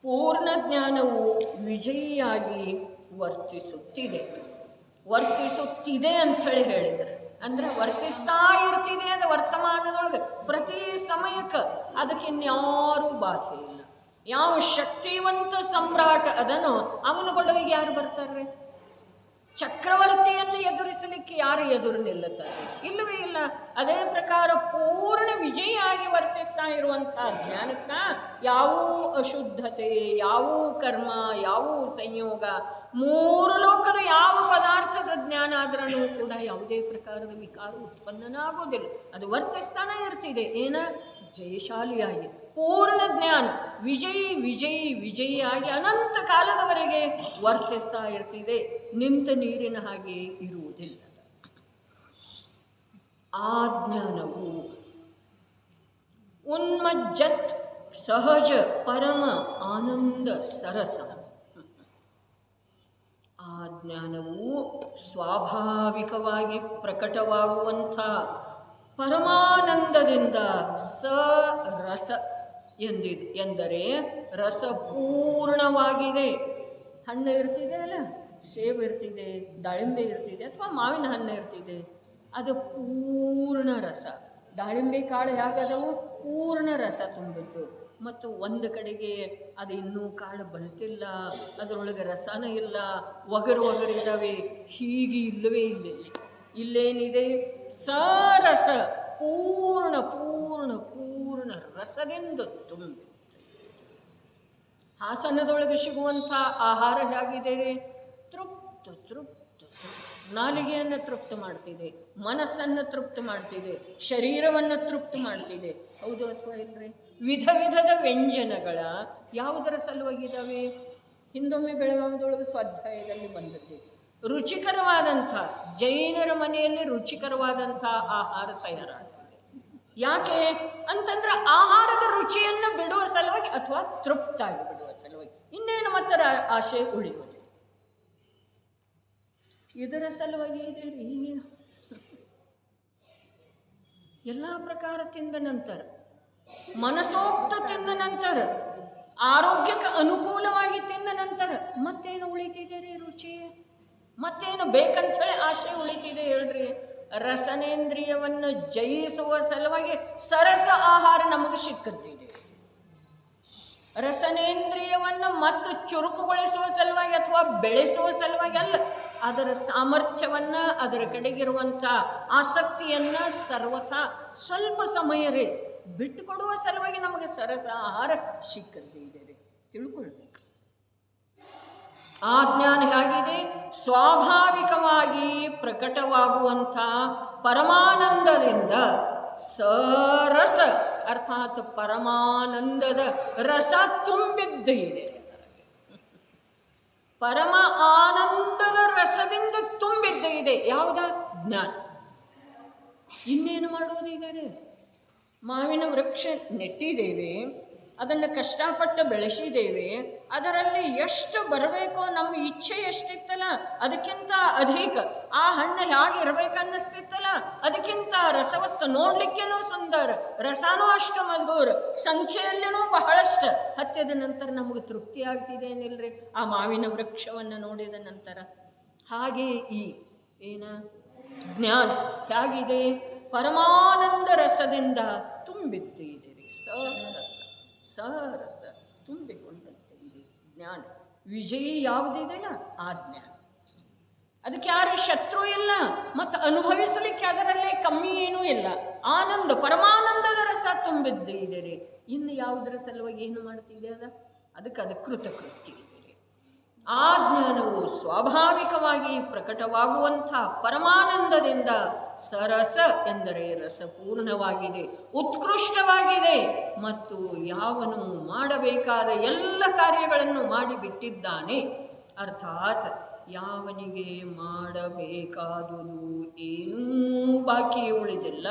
ಪೂರ್ಣ ಜ್ಞಾನವು ವಿಜಯಿಯಾಗಿ ವರ್ತಿಸುತ್ತಿದೆ ಅಂಥೇಳಿ ಹೇಳಿದರೆ ಅಂದರೆ ವರ್ತಿಸ್ತಾ ಇರ್ತಿದೆ. ಅದು ವರ್ತಮಾನದೊಳಗೆ ಪ್ರತಿ ಸಮಯಕ್ಕೆ ಅದಕ್ಕೆ ಇನ್ಯಾರೂ ಬಾಧೆ ಇಲ್ಲ. ಯಾವ ಶಕ್ತಿವಂತ ಸಮ್ರಾಟ ಅದನೋ ಅವನ ಗೊಡವಿಗೆ ಯಾರು ಬರ್ತಾರೆ? ಚಕ್ರವರ್ತಿಯನ್ನು ಎದುರಿಸಲಿಕ್ಕೆ ಯಾರು ಎದುರು ನಿಲ್ಲುತ್ತಾರೆ? ಇಲ್ಲವೇ ಇಲ್ಲ. ಅದೇ ಪ್ರಕಾರ ಪೂರ್ಣ ವಿಜಯಿಯಾಗಿ ವರ್ತಿಸ್ತಾ ಇರುವಂಥ ಜ್ಞಾನಕ್ಕೆ ಯಾವೂ ಅಶುದ್ಧತೆ, ಯಾವೂ ಕರ್ಮ, ಯಾವೂ ಸಂಯೋಗ, ಮೂರು ಲೋಕದ ಯಾವ ಪದಾರ್ಥದ ಜ್ಞಾನ ಆದ್ರೂ ಕೂಡ ಯಾವುದೇ ಪ್ರಕಾರದ ವಿಕಾರ ಉತ್ಪನ್ನನಾಗೋದಿಲ್ಲ. ಅದು ವರ್ತಿಸ್ತಾನೆ ಇರ್ತಿದೆ. ಏನ? ಜಯಶಾಲಿಯಾಗಿ ಪೂರ್ಣ ಜ್ಞಾನ ವಿಜಯಿಯಾಗಿ ಅನಂತ ಕಾಲದವರೆಗೆ ವರ್ತಿಸ್ತಾ ಇರ್ತಿದೆ. ನಿಂತ ನೀರಿನ ಹಾಗೆ ಇರುವುದಿಲ್ಲ. ಆ ಜ್ಞಾನವು ಉನ್ಮಜ್ಜತ್ ಸಹಜ ಪರಮ ಆನಂದ ಸರಸ. ಆ ಜ್ಞಾನವು ಸ್ವಾಭಾವಿಕವಾಗಿ ಪ್ರಕಟವಾಗುವಂಥ ಪರಮಾನಂದದಿಂದ ಸರಸ ಎಂದರೆ ರಸಪೂರ್ಣವಾಗಿದೆ. ಹಣ್ಣು ಇರ್ತಿದೆ ಅಲ್ಲ, ಸೇಬು ಇರ್ತಿದೆ, ದಾಳಿಂಬೆ ಇರ್ತಿದೆ, ಅಥವಾ ಮಾವಿನ ಹಣ್ಣು ಇರ್ತಿದೆ, ಅದು ಪೂರ್ಣ ರಸ. ದಾಳಿಂಬೆ ಕಾಳು ಹೇಗದವು? ಪೂರ್ಣ ರಸ ತುಂಬಿದ್ದು. ಮತ್ತು ಒಂದು ಕಡೆಗೆ ಅದು ಇನ್ನೂ ಕಾಳು ಬಲ್ತಿಲ್ಲ, ಅದರೊಳಗೆ ರಸನ ಇಲ್ಲ, ಒಗರು ಇದ್ದಾವೆ. ಹೀಗೆ ಇಲ್ಲವೇ ಇಲ್ಲ. ಇಲ್ಲೇನಿದೆ? ಸರಸ, ಪೂರ್ಣ ರಸದಿಂದ ತುಂಬಿ. ಹಾಸನದೊಳಗೆ ಸಿಗುವಂಥ ಆಹಾರ ಹೇಗಿದೆ? ತೃಪ್ತ ನಾಲಿಗೆಯನ್ನು ತೃಪ್ತ ಮಾಡ್ತಿದೆ, ಮನಸ್ಸನ್ನು ತೃಪ್ತ ಮಾಡ್ತಿದೆ, ಶರೀರವನ್ನು ತೃಪ್ತ ಮಾಡ್ತಿದೆ. ಹೌದು ಅಥವಾ ಇಲ್ಲರಿ? ವಿಧ ವಿಧದ ವ್ಯಂಜನಗಳ ಯಾವುದರ ಸಲುವಾಗಿದ್ದಾವೆ? ಹಿಂದೊಮ್ಮೆ ಬೆಳಗಾವಿದೊಳಗೆ ಸ್ವಾಧ್ಯಾಯದಲ್ಲಿ ಬಂದದ್ದು ರುಚಿಕರವಾದಂಥ, ಜೈನರ ಮನೆಯಲ್ಲಿ ರುಚಿಕರವಾದಂಥ ಆಹಾರ ತಯಾರಾಗ್ತದೆ. ಯಾಕೆ ಅಂತಂದ್ರೆ ಆಹಾರದ ರುಚಿಯನ್ನು ಬಿಡುವ ಸಲುವಾಗಿ ಅಥವಾ ತೃಪ್ತಾಗಿ ಬಿಡುವ ಸಲುವಾಗಿ. ಇನ್ನೇನು ಮತ್ತೆ ಆಶೆ ಉಳಿಯುವುದು ಇದರ ಸಲುವಾಗಿ ಇದೆ ರೀ. ಎಲ್ಲ ಪ್ರಕಾರ ತಿಂದ ನಂತರ, ಮನಸೋಕ್ತ ತಿಂದ ನಂತರ, ಆರೋಗ್ಯಕ್ಕೆ ಅನುಕೂಲವಾಗಿ ತಿಂದ ನಂತರ ಮತ್ತೇನು ಉಳಿತಿದೆ ರೀ? ರುಚಿ ಮತ್ತೇನು ಬೇಕಂಥೇಳಿ ಆಶೆ ಉಳಿತಿದೆ ಹೇಳ್ರಿ. ರಸನೇಂದ್ರಿಯವನ್ನು ಜಯಿಸುವ ಸಲುವಾಗಿ ಸರಸ ಆಹಾರ ನಮಗೆ ಸಿಕ್ಕುತ್ತಿದೆ. ರಸನೇಂದ್ರಿಯವನ್ನು ಮತ್ತು ಚುರುಕುಗೊಳಿಸುವ ಸಲುವಾಗಿ ಅಥವಾ ಬೆಳೆಸುವ ಸಲುವಾಗಿ ಅಲ್ಲ, ಅದರ ಸಾಮರ್ಥ್ಯವನ್ನು, ಅದರ ಕಡೆಗಿರುವಂಥ ಆಸಕ್ತಿಯನ್ನು ಸರ್ವಥಾ ಸ್ವಲ್ಪ ಸಮಯವೇ ಬಿಟ್ಟುಕೊಡುವ ಸಲುವಾಗಿ ನಮಗೆ ಸರಸ ಆಹಾರ ಸಿಕ್ಕುತ್ತಿದೆ ರೀ. ತಿಳ್ಕೊಳ್ಬೇಕು. ಆ ಜ್ಞಾನ ಹೇಗಿದೆ? ಸ್ವಾಭಾವಿಕವಾಗಿ ಪ್ರಕಟವಾಗುವಂಥ ಪರಮಾನಂದದಿಂದ ಸರಸ ಅರ್ಥಾತ್ ಪರಮಾನಂದದ ರಸ ತುಂಬಿದ್ದು ಇದೆ. ಪರಮ ಆನಂದದ ರಸದಿಂದ ತುಂಬಿದ್ದು ಇದೆ. ಯಾವುದ? ಜ್ಞಾನ. ಇನ್ನೇನು ಮಾಡುವುದಿದೆ? ಮಾವಿನ ವೃಕ್ಷ ನೆಟ್ಟಿದ್ದೇವೆ, ಅದನ್ನು ಕಷ್ಟಪಟ್ಟು ಬೆಳೆಸಿದ್ದೇವೆ, ಅದರಲ್ಲಿ ಎಷ್ಟು ಬರಬೇಕೋ ನಮ್ಮ ಇಚ್ಛೆ ಎಷ್ಟಿತ್ತಲ್ಲ ಅದಕ್ಕಿಂತ ಅಧಿಕ, ಆ ಹಣ್ಣು ಹೇಗೆ ಇರಬೇಕನ್ನಿಸ್ತಿತ್ತಲ್ಲ ಅದಕ್ಕಿಂತ ರಸವತ್ತು, ನೋಡಲಿಕ್ಕೇನೂ ಸುಂದರ, ರಸನೂ ಅಷ್ಟು ಮಧುರ, ಸಂಖ್ಯೆಯಲ್ಲೇನೂ ಬಹಳಷ್ಟು ಹತ್ತಿದ ನಂತರ ನಮಗೆ ತೃಪ್ತಿ ಆಗ್ತಿದೆ ಏನಿಲ್ಲರಿ ಆ ಮಾವಿನ ವೃಕ್ಷವನ್ನು ನೋಡಿದ ನಂತರ. ಹಾಗೆ ಈ ಜ್ಞಾನ ಹೇಗಿದೆ? ಪರಮಾನಂದ ರಸದಿಂದ ತುಂಬಿದ್ದೀರಿ. ಸರಸ ತುಂಬಿಕೊಂಡಂತೆ ಇದೆ ಜ್ಞಾನ. ವಿಜಯಿ ಯಾವುದಿದೆಯಲ್ಲ ಆ ಜ್ಞಾನ. ಅದಕ್ಕೆ ಯಾರು ಶತ್ರು ಇಲ್ಲ, ಮತ್ತು ಅನುಭವಿಸಲಿಕ್ಕೆ ಅದರಲ್ಲೇ ಕಮ್ಮಿ ಏನೂ ಇಲ್ಲ. ಆನಂದ, ಪರಮಾನಂದದ ರಸ ತುಂಬಿದ್ದೀರಿ. ಇನ್ನು ಯಾವುದರ ಸಲುವಾಗಿ ಏನು ಮಾಡ್ತಿದೆ ಅದಕ್ಕೆ ಅದು ಕೃತಕೃತ್ಯ ಇದೆ. ಆ ಜ್ಞಾನವು ಸ್ವಾಭಾವಿಕವಾಗಿ ಪ್ರಕಟವಾಗುವಂಥ ಪರಮಾನಂದದಿಂದ ಸರಸ ಎಂದರೆ ರಸಪೂರ್ಣವಾಗಿದೆ, ಉತ್ಕೃಷ್ಟವಾಗಿದೆ ಮತ್ತು ಯಾವನು ಮಾಡಬೇಕಾದ ಎಲ್ಲ ಕಾರ್ಯಗಳನ್ನು ಮಾಡಿಬಿಟ್ಟಿದ್ದಾನೆ. ಅರ್ಥಾತ್ ಯಾವನಿಗೆ ಮಾಡಬೇಕಾದುದು ಏನೂ ಬಾಕಿ ಉಳಿದಿಲ್ಲ,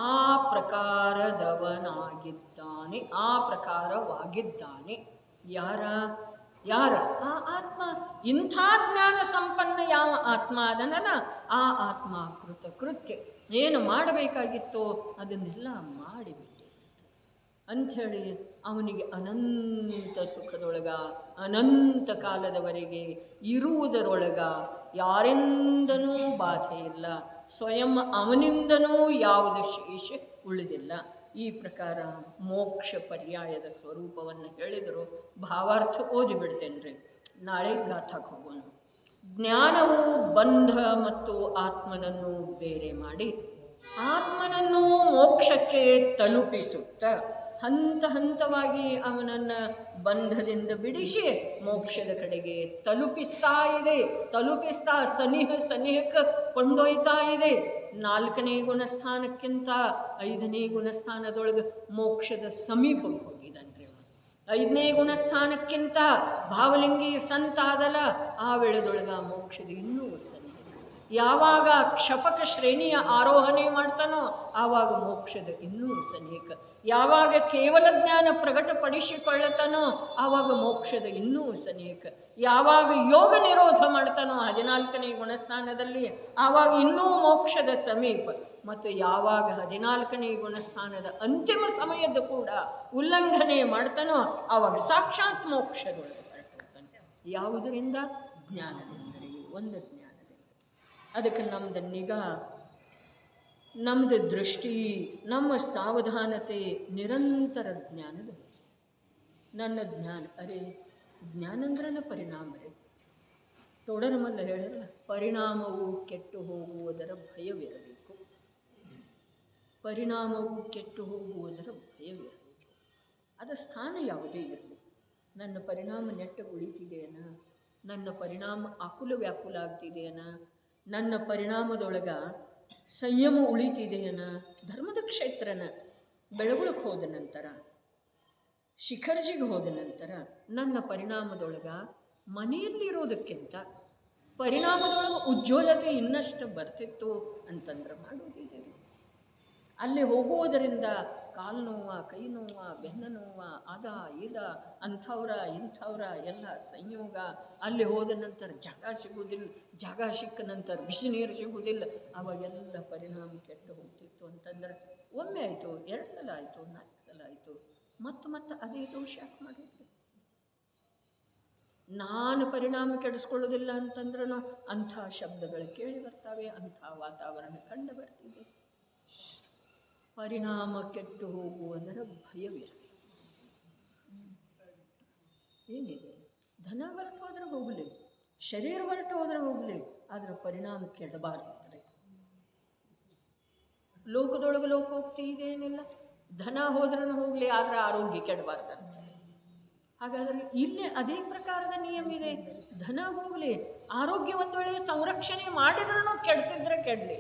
ಆ ಪ್ರಕಾರದವನಾಗಿದ್ದಾನೆ, ಆ ಪ್ರಕಾರವಾಗಿದ್ದಾನೆ. ಯಾರ ಆ ಆತ್ಮ. ಇಂಥ ಜ್ಞಾನ ಸಂಪನ್ನ ಯಾವ ಆತ್ಮ ಅದನಲ್ಲ, ಆ ಆತ್ಮ ಕೃತ್ಯ ಏನು ಮಾಡಬೇಕಾಗಿತ್ತೋ ಅದನ್ನೆಲ್ಲ ಮಾಡಿಬಿಟ್ಟೆ ಅಂಥೇಳಿ ಅವನಿಗೆ ಅನಂತ ಸುಖದೊಳಗ ಅನಂತ ಕಾಲದವರೆಗೆ ಇರುವುದರೊಳಗ ಯಾರಿಂದನೂ ಬಾಧೆ ಇಲ್ಲ, ಸ್ವಯಂ ಅವನಿಂದನೂ ಯಾವುದೇ ಶೇಷ ಉಳಿದಿಲ್ಲ. ಈ ಪ್ರಕಾರ ಮೋಕ್ಷ ಪರ್ಯಾಯದ ಸ್ವರೂಪವನ್ನು ಹೇಳಿದರು. ಭಾವಾರ್ಥ ಓದಿಬಿಡ್ತೇನೆ. ನಾಳೆ ಗಾಥಕ್ಕೆ ಹೋಗೋಣ. ಜ್ಞಾನವು ಬಂಧ ಮತ್ತು ಆತ್ಮನನ್ನು ಬೇರೆ ಮಾಡಿ ಆತ್ಮನನ್ನು ಮೋಕ್ಷಕ್ಕೆ ತಲುಪಿಸುತ್ತ ಹಂತ ಹಂತವಾಗಿ ಅವನನ್ನು ಬಂಧದಿಂದ ಬಿಡಿಸಿ ಮೋಕ್ಷದ ಕಡೆಗೆ ತಲುಪಿಸ್ತಾ ಸನಿಹಕ್ಕೆ ಕೊಂಡೊಯ್ತಾ ಇದೆ. 4ನೇ ಗುಣಸ್ಥಾನಕ್ಕಿಂತ 5ನೇ ಗುಣಸ್ಥಾನದೊಳಗೆ ಮೋಕ್ಷದ ಸಮೀಪಕ್ಕೆ ಹೋಗಿದ್ದಾನ್ರಿ ಅವನು. 5ನೇ ಗುಣಸ್ಥಾನಕ್ಕಿಂತ ಭಾವಲಿಂಗಿ ಸಂತಾದಲ ಆ ವೇಳೆದೊಳಗ ಮೋಕ್ಷದ ಇನ್ನೂ ಸನಿಹ. ಯಾವಾಗ ಕ್ಷಪಕ ಶ್ರೇಣಿಯ ಆರೋಹಣೆ ಮಾಡ್ತಾನೋ ಆವಾಗ ಮೋಕ್ಷದ ಇನ್ನೂ ಸನಿಹ. ಯಾವಾಗ ಕೇವಲ ಜ್ಞಾನ ಪ್ರಕಟಪಡಿಸಿಕೊಳ್ಳತಾನೋ ಆವಾಗ ಮೋಕ್ಷದ ಇನ್ನೂ ಸನಿಹ. ಯಾವಾಗ ಯೋಗ ನಿರೋಧ ಮಾಡ್ತಾನೋ 14ನೇ ಗುಣಸ್ಥಾನದಲ್ಲಿ ಆವಾಗ ಇನ್ನೂ ಮೋಕ್ಷದ ಸಮೀಪ. ಮತ್ತು ಯಾವಾಗ 14ನೇ ಗುಣಸ್ಥಾನದ ಅಂತಿಮ ಸಮಯದ ಕೂಡ ಉಲ್ಲಂಘನೆ ಮಾಡ್ತಾನೋ ಆವಾಗ ಸಾಕ್ಷಾತ್ ಮೋಕ್ಷದೊಳಗೆ ಬರ್ತಾನೆ. ಯಾವುದರಿಂದ? ಜ್ಞಾನದಿಂದಲೇ, ಒಂದು ಜ್ಞಾನದಿಂದ. ಅದಕ್ಕೆ ನಮ್ಮದು ನಿಗಾ, ನಮ್ಮದು ದೃಷ್ಟಿ, ನಮ್ಮ ಸಾವಧಾನತೆ ನಿರಂತರ ಜ್ಞಾನದ. ನನ್ನ ಜ್ಞಾನ ಜ್ಞಾನ ಅಂದ್ರನ ಪರಿಣಾಮ ರೀ. ತೊಡರಮಲ್ಲ ಹೇಳಿರಲ್ಲ, ಪರಿಣಾಮವು ಕೆಟ್ಟು ಹೋಗುವುದರ ಭಯವಿರಬೇಕು. ಪರಿಣಾಮವು ಕೆಟ್ಟು ಹೋಗುವುದರ ಭಯವಿರಬೇಕು. ಅದರ ಸ್ಥಾನ ಯಾವುದೇ ಇರಲಿ, ನನ್ನ ಪರಿಣಾಮ ನೆಟ್ಟಗೆ ಉಳಿತಿದೆಯನ, ನನ್ನ ಪರಿಣಾಮ ಆಕುಲ ವ್ಯಾಕುಲ ಆಗ್ತಿದೆಯನ, ನನ್ನ ಪರಿಣಾಮದೊಳಗ ಸಂಯಮ ಉಳಿತಿದೆಯನ. ಧರ್ಮದ ಕ್ಷೇತ್ರನ ಬೆಳಗುಳಕ್ಕೆ ಹೋದ ನಂತರ, ಶಿಖರ್ಜಿಗೆ ಹೋದ ನಂತರ ನನ್ನ ಪರಿಣಾಮದೊಳಗ ಮನೆಯಲ್ಲಿರೋದಕ್ಕಿಂತ ಪರಿಣಾಮದೊಳಗೆ ಉಜ್ವಲತೆ ಇನ್ನಷ್ಟು ಬರ್ತಿತ್ತು ಅಂತಂದ್ರೆ ಮಾಡೋದಿದೆ. ಅಲ್ಲಿ ಹೋಗುವುದರಿಂದ ಕಾಲು ನೋವು, ಕೈ ನೋವು, ಬೆನ್ನು ನೋವು, ಅದ ಇದ, ಅಂಥವ್ರ ಇಂಥವ್ರ ಎಲ್ಲ ಸಂಯೋಗ. ಅಲ್ಲಿ ಹೋದ ನಂತರ ಜಾಗ ಸಿಗುವುದಿಲ್ಲ, ಜಾಗ ಸಿಕ್ಕ ನಂತರ ಬಿಸಿ ನೀರು ಸಿಗುವುದಿಲ್ಲ. ಅವಾಗೆಲ್ಲ ಪರಿಣಾಮ ಕೆಟ್ಟು ಹೋಗ್ತಿತ್ತು ಅಂತಂದ್ರೆ ಒಮ್ಮೆ ಆಯಿತು, 2 ಸಲ ಆಯಿತು, 4 ಸಲ ಆಯಿತು, ಮತ್ತೆ ಅದೇ ದೋಷ ಯಾಕೆ ಮಾಡಿದ್ವಿ? ನಾನು ಪರಿಣಾಮ ಕೆಡಿಸ್ಕೊಳ್ಳೋದಿಲ್ಲ ಅಂತಂದ್ರೂ ಅಂಥ ಶಬ್ದಗಳು ಕೇಳಿ ಬರ್ತಾವೆ, ಅಂಥ ವಾತಾವರಣ ಕಂಡು ಬರ್ತಿದೆ. ಪರಿಣಾಮ ಕೆಟ್ಟು ಹೋಗುವುದರ ಭಯವಿರಲಿ. ಏನಿದೆ? ಧನ ಹೊರಟು ಹೋದ್ರೆ ಹೋಗಲಿ, ಶರೀರ ಹೊರಟು ಹೋದ್ರೆ ಹೋಗಲಿ, ಅದರ ಪರಿಣಾಮ ಕೆಡಬಾರ್ದು. ಲೋಕದೊಳಗೆ ಲೋಕೋಕ್ತಿ ಇದೇನಿಲ್ಲ, ಧನ ಹೋದ್ರೂ ಹೋಗಲಿ, ಆದರೆ ಆರೋಗ್ಯ ಕೆಡಬಾರ್ದಂತ. ಹಾಗಾದರೆ ಇಲ್ಲೇ ಅದೇ ಪ್ರಕಾರದ ನಿಯಮ ಇದೆ. ಧನ ಹೋಗಲಿ, ಆರೋಗ್ಯ ಒಂದು ವೇಳೆ ಸಂರಕ್ಷಣೆ ಮಾಡಿದ್ರೂ ಕೆಡ್ತಿದ್ರೆ ಕೆಡಲಿ.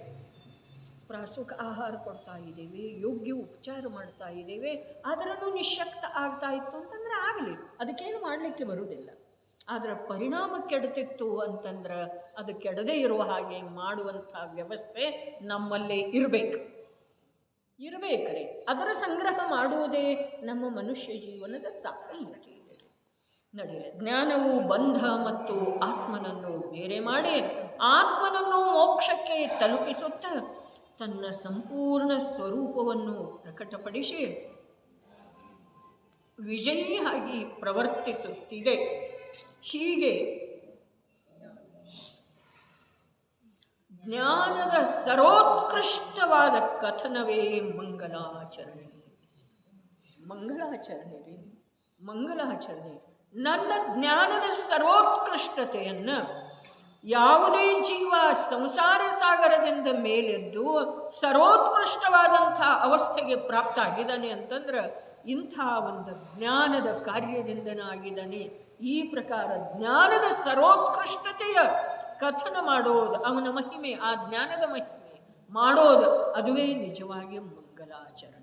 ಪ್ರಾಸುಖ ಆಹಾರ ಕೊಡ್ತಾ ಇದ್ದೇವೆ, ಯೋಗ್ಯ ಉಪಚಾರ ಮಾಡ್ತಾ ಇದ್ದೇವೆ, ಆದ್ರೂ ನಿಶಕ್ತ ಆಗ್ತಾ ಇತ್ತು ಅಂತಂದ್ರೆ ಆಗಲಿ, ಅದಕ್ಕೇನು ಮಾಡಲಿಕ್ಕೆ ಬರುವುದಿಲ್ಲ. ಆದರೆ ಪರಿಣಾಮ ಕೆಡ್ತಿತ್ತು ಅಂತಂದ್ರೆ ಅದು ಕೆಡದೇ ಇರುವ ಹಾಗೆ ಮಾಡುವಂಥ ವ್ಯವಸ್ಥೆ ನಮ್ಮಲ್ಲೇ ಇರಬೇಕ್ರಿ. ಅದರ ಸಂಗ್ರಹ ಮಾಡುವುದೇ ನಮ್ಮ ಮನುಷ್ಯ ಜೀವನದ ಸಾಫಲ್ಯತೆ ಇದೆ. ನಡೆಯಲಿ. ಜ್ಞಾನವು ಬಂಧ ಮತ್ತು ಆತ್ಮನನ್ನು ಬೇರೆ ಮಾಡಿ ಆತ್ಮನನ್ನು ಮೋಕ್ಷಕ್ಕೆ ತಲುಪಿಸುತ್ತ ತನ್ನ ಸಂಪೂರ್ಣ ಸ್ವರೂಪವನ್ನು ಪ್ರಕಟಪಡಿಸಿ ವಿಜಯಿಯಾಗಿ ಪ್ರವರ್ತಿಸುತ್ತಿದೆ. ಹೀಗೆ ಜ್ಞಾನದ ಸರ್ವೋತ್ಕೃಷ್ಟವಾದ ಕಥನವೇ ಮಂಗಲಾಚರಣೆ. ಮಂಗಲಾಚರಣೆ ನನ್ನ ಜ್ಞಾನದ ಸರ್ವೋತ್ಕೃಷ್ಟತೆಯನ್ನು ಯಾವುದೇ ಜೀವ ಸಂಸಾರ ಸಾಗರದಿಂದ ಮೇಲೆದ್ದು ಸರ್ವೋತ್ಕೃಷ್ಟವಾದಂಥ ಅವಸ್ಥೆಗೆ ಪ್ರಾಪ್ತ ಆಗಿದ್ದಾನೆ ಅಂತಂದ್ರೆ ಇಂಥ ಒಂದು ಜ್ಞಾನದ ಕಾರ್ಯದಿಂದನಾಗಿದ್ದಾನೆ. ಈ ಪ್ರಕಾರ ಜ್ಞಾನದ ಸರ್ವೋತ್ಕೃಷ್ಟತೆಯ ಕಥನ ಮಾಡೋದು, ಅವನ ಮಹಿಮೆ, ಆ ಜ್ಞಾನದ ಮಹಿಮೆ ಮಾಡೋದು, ಅದುವೇ ನಿಜವಾಗಿ ಮಂಗಲಾಚರಣೆ.